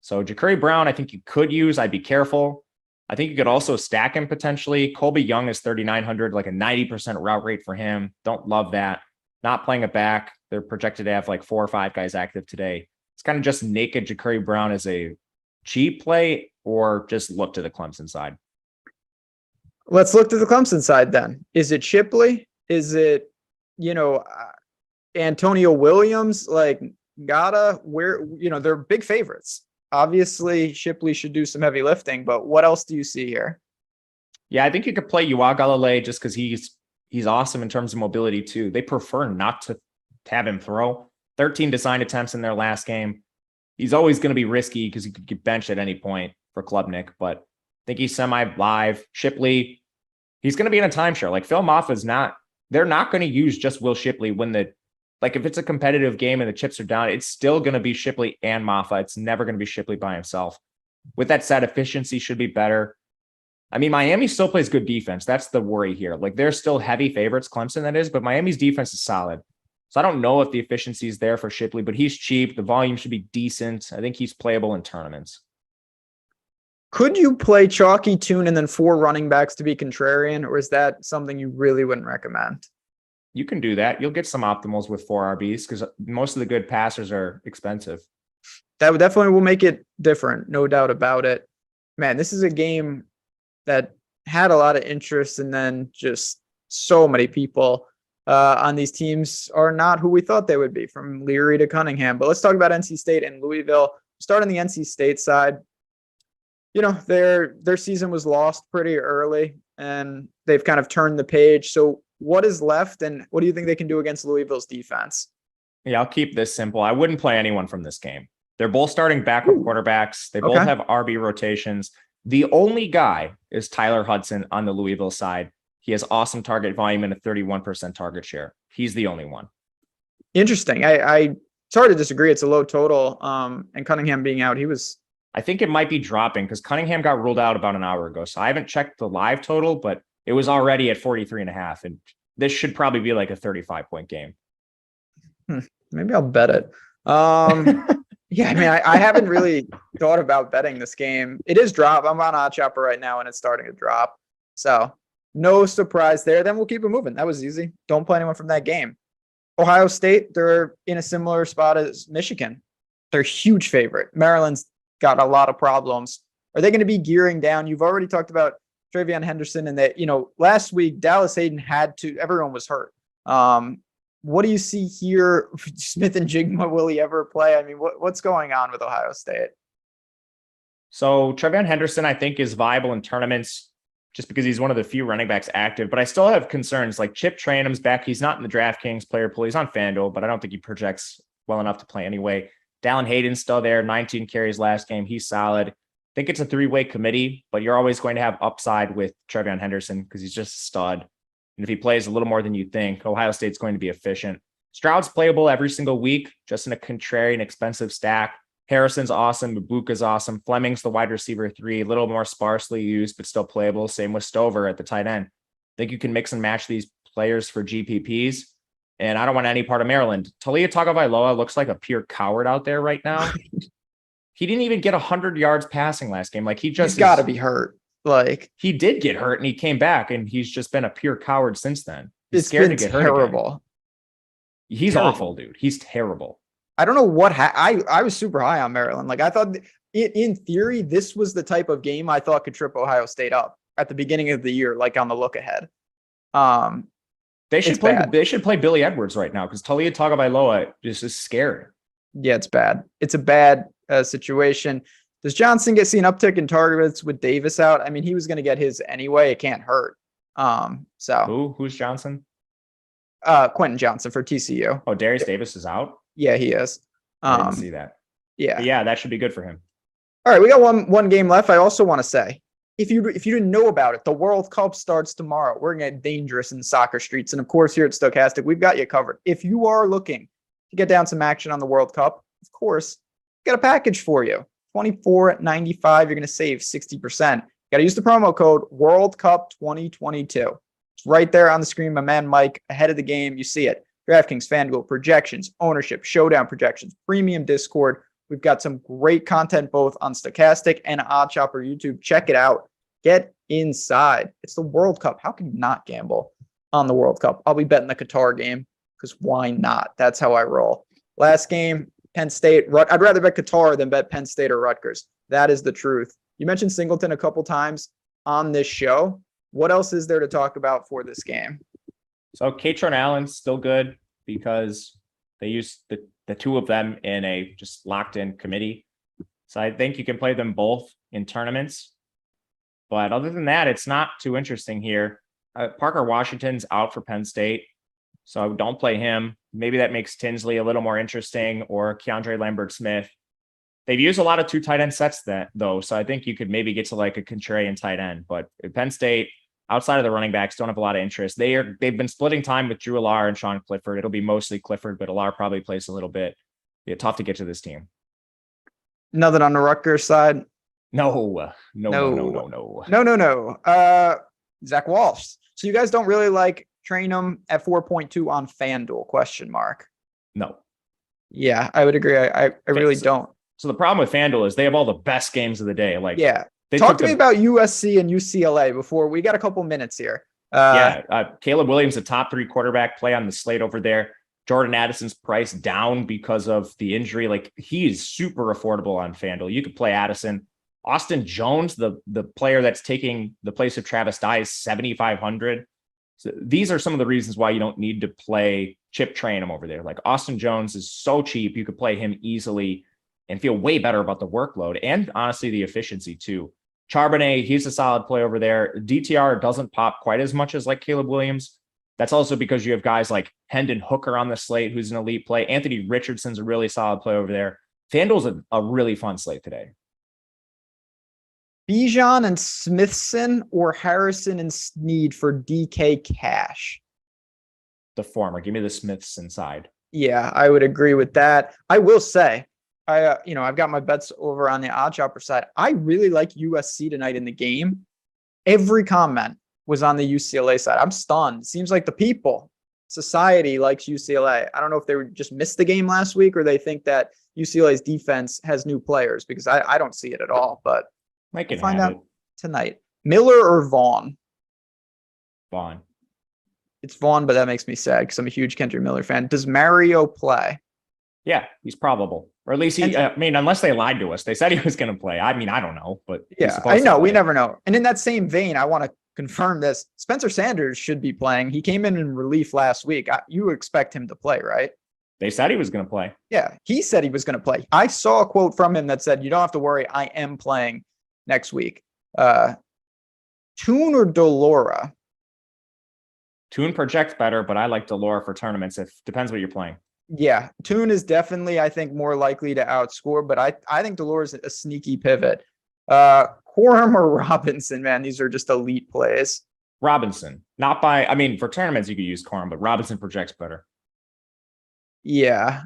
So Ja'Cory Brown, I think you could use. I'd be careful. I think you could also stack him potentially. Colby Young is 3,900, like a 90% route rate for him. Don't love that. Not playing it back. They're projected to have like 4 or 5 guys active today. It's kind of just naked Ja'Cory Brown as a cheap play, or just look to the Clemson side. Let's look to the Clemson side then. Is it Shipley? Is it, Antonio Williams? Like Gata, where, they're big favorites. Obviously, Shipley should do some heavy lifting, but what else do you see here? Yeah, I think you could play Uiagalelei just because he's awesome in terms of mobility too. They prefer not to have him throw. 13 design attempts in their last game. He's always going to be risky because he could get benched at any point for Klubnik, but I think he's semi-live. Shipley, he's going to be in a timeshare. Like Phil Maffa's they're not going to use just Will Shipley when if it's a competitive game and the chips are down, it's still going to be Shipley and Maffa. It's never going to be Shipley by himself. With that said, efficiency should be better. I mean, Miami still plays good defense. That's the worry here. Like they're still heavy favorites, Clemson that is, but Miami's defense is solid. So I don't know if the efficiency is there for Shipley, but he's cheap. The volume should be decent. I think he's playable in tournaments. Could you play chalky tune and then 4 running backs to be contrarian, or is that something you really wouldn't recommend? You can do that. You'll get some optimals with 4 RBs because most of the good passers are expensive. That would definitely will make it different. No doubt about it. Man, this is a game that had a lot of interest, and then just so many people on these teams are not who we thought they would be, from Leary to Cunningham. But let's talk about NC State and Louisville. Start on the NC State side. Their season was lost pretty early, and they've kind of turned the page. So what is left, and what do you think they can do against Louisville's defense? Yeah, I'll keep this simple. I wouldn't play anyone from this game. They're both starting backup quarterbacks. They both have RB rotations. The only guy is Tyler Hudson on the Louisville side. He has awesome target volume and a 31% target share. He's the only one. Interesting. I it's hard to disagree. It's a low total. And Cunningham being out, I think it might be dropping because Cunningham got ruled out about an hour ago. So I haven't checked the live total, but it was already at 43.5. And this should probably be like a 35-point game. Maybe I'll bet it. Yeah, I mean, I haven't really thought about betting this game. It is drop. I'm on OddsShopper right now, and it's starting to drop. So no surprise there. Then we'll keep it moving. That was easy. Don't play anyone from that game. Ohio State, they're in a similar spot as Michigan. They're a huge favorite. Maryland's got a lot of problems. Are they going to be gearing down? You've already talked about Travion Henderson and that, last week, Dallas Hayden everyone was hurt. What do you see here? Smith and Jigma, will he ever play? I mean, what's going on with Ohio State? So Travion Henderson, I think, is viable in tournaments just because he's one of the few running backs active. But I still have concerns. Like Chip Trayanum's back. He's not in the DraftKings player pool. He's on FanDuel, but I don't think he projects well enough to play anyway. Dallin Hayden's still there. 19 carries last game. He's solid. I think it's a three-way committee, but you're always going to have upside with Travion Henderson because he's just a stud. And if he plays a little more than you think, Ohio State's going to be efficient. Stroud's playable every single week, just in a contrarian, expensive stack. Harrison's awesome. Mabuka's awesome. Fleming's the wide receiver 3, a little more sparsely used, but still playable. Same with Stover at the tight end. I think you can mix and match these players for GPPs. And I don't want any part of Maryland. Talia Tagovailoa looks like a pure coward out there right now. He didn't even get 100 yards passing last game. Like he's got to be hurt. Like he did get hurt and he came back and he's just been a pure coward since then. He's it's scared been to get terrible. hurt again. He's awful, dude. He's terrible. I don't know what I was super high on Maryland. Like I thought in theory, this was the type of game I thought could trip Ohio State up at the beginning of the year, like on the look ahead. They should play Billy Edwards right now because Talia Tagovailoa just is scared. Yeah, it's bad. It's a bad situation. Does Johnson see an uptick in targets with Davis out? I mean, he was going to get his anyway. It can't hurt. Who's Johnson? Quentin Johnson for TCU. Oh, Darius Davis is out? Yeah, he is. I didn't see that. Yeah. But yeah, that should be good for him. All right, we got one game left. I also want to say, if you didn't know about it, the World Cup starts tomorrow. We're going to get dangerous in soccer streets. And of course, here at Stokastic, we've got you covered. If you are looking to get down some action on the World Cup, of course, we've got a package for you. $24.95. You're going to save 60%. Got to use the promo code World Cup 2022. It's right there on the screen. My man Mike, ahead of the game. You see it. DraftKings, FanDuel, projections, ownership, showdown projections, premium Discord. We've got some great content both on Stokastic and OddsShopper YouTube. Check it out. Get inside. It's the World Cup. How can you not gamble on the World Cup? I'll be betting the Qatar game because why not? That's how I roll. Last game, Penn State. I'd rather bet Qatar than bet Penn State or Rutgers. That is the truth. You mentioned Singleton a couple times on this show. What else is there to talk about for this game? So Katron Allen's still good because they use the two of them in a just locked in committee. So I think you can play them both in tournaments. But other than that, it's not too interesting here. Parker Washington's out for Penn State, so don't play him. Maybe that makes Tinsley a little more interesting, or Keandre Lambert-Smith. They've used a lot of 2 tight end sets though, so I think you could maybe get to like a contrarian tight end. But Penn State, outside of the running backs, don't have a lot of interest. They've been splitting time with Drew Allar and Sean Clifford. It'll be mostly Clifford, but Allar probably plays a little bit. It's tough to get to this team. Nothing on the Rutgers side. No. Zach Walsh. So you guys don't really like Trayanum at 4.2 on FanDuel ? No. Yeah, I would agree. I really don't. So the problem with FanDuel is they have all the best games of the day. Like, yeah. Talk to me about USC and UCLA before we got a couple minutes here. Caleb Williams, a top 3 quarterback play on the slate over there. Jordan Addison's price down because of the injury. Like he's super affordable on FanDuel. You could play Addison. Austin Jones, the player that's taking the place of Travis Dye, is 7,500. So these are some of the reasons why you don't need to play Chip Trayanum over there. Like Austin Jones is so cheap. You could play him easily and feel way better about the workload and honestly, the efficiency too. Charbonnet, he's a solid play over there. DTR doesn't pop quite as much as like Caleb Williams. That's also because you have guys like Hendon Hooker on the slate, who's an elite play. Anthony Richardson's a really solid play over there. FanDuel's a really fun slate today. Bijan and Smithson or Harrison and Snead for DK cash? The former. Give me the Smithson side. Yeah, I would agree with that. I will say, I've got my bets over on the odd chopper side. I really like USC tonight in the game. Every comment was on the UCLA side. I'm stunned. Seems like the people, society likes UCLA. I don't know if they just missed the game last week or they think that UCLA's defense has new players because I don't see it at all. But we'll find out tonight. Miller or Vaughn? Vaughn. It's Vaughn, but that makes me sad because I'm a huge Kendrick Miller fan. Does Mario play? Yeah, he's probable. Or at least unless they lied to us. They said he was going to play. I mean, I don't know, but yeah, I know. We never know. And in that same vein, I want to confirm this. Spencer Sanders should be playing. He came in relief last week. You expect him to play, right? They said he was going to play. Yeah, he said he was going to play. I saw a quote from him that said, "You don't have to worry. I am playing next week." Tune or Delora? Tune projects better, but I like Delora for tournaments. Depends what you're playing. Yeah, Tune is definitely, I think, more likely to outscore, but I think Delora's a sneaky pivot. Quorum or Robinson, man, these are just elite plays. Robinson, for tournaments you could use Quorum, but Robinson projects better. Yeah.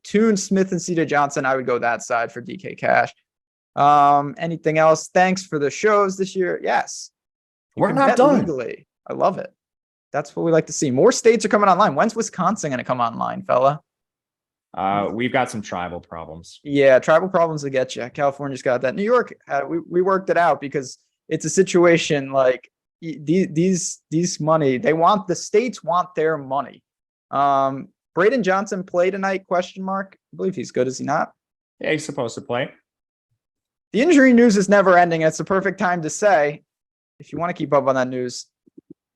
Tune, Smith, and Cedar Johnson, I would go that side for DK Cash. Anything else? Thanks for the shows this year. Yes. We're not done. Legally. I love it. That's what we like to see. More states are coming online. When's Wisconsin going to come online, fella? We've got some tribal problems. Yeah, tribal problems will get you. California's got that. New York, we worked it out because it's a situation like these money. The states want their money. Braden Johnson play tonight? ? I believe he's good. Is he not? Yeah, he's supposed to play. The injury news is never ending. It's the perfect time to say, if you want to keep up on that news,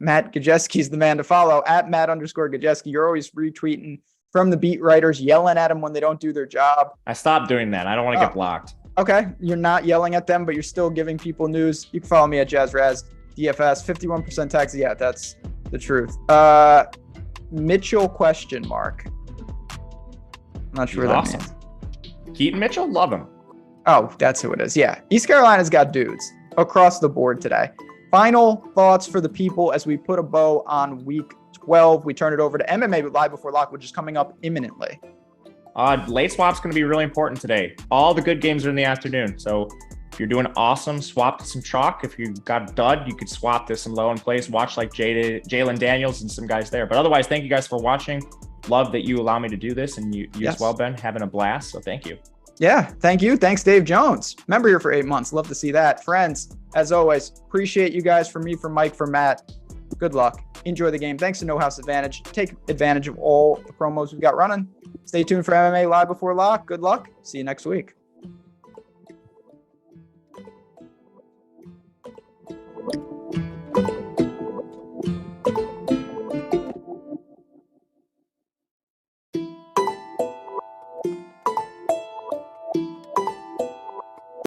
Matt Gajewski is the man to follow at Matt_Gajewski. You're always retweeting from the beat writers, yelling at them when they don't do their job. I stopped doing that. I don't want to get blocked. Okay. You're not yelling at them, but you're still giving people news. You can follow me at JazzRaz DFS, 51% tax. Yeah, that's the truth. Mitchell ? I'm not sure what that means. Keaton Mitchell, love him. Oh, that's who it is. Yeah. East Carolina's got dudes across the board today. Final thoughts for the people as we put a bow on week 12. We turn it over to MMA Live Before Lock, which is coming up imminently. Late swap's going to be really important today. All the good games are in the afternoon. So if you're doing awesome, swap to some chalk. If you got a dud, you could swap to some low in place. Watch like Jalen Daniels and some guys there. But otherwise, thank you guys for watching. Love that you allow me to do this. And you as well, Ben, having a blast. So thank you. Yeah, thank you. Thanks, Dave Jones. Member here for 8 months. Love to see that. Friends, as always, appreciate you guys. From me, from Mike, from Matt. Good luck. Enjoy the game. Thanks to No House Advantage. Take advantage of all the promos we've got running. Stay tuned for MMA Live Before Lock. Good luck. See you next week.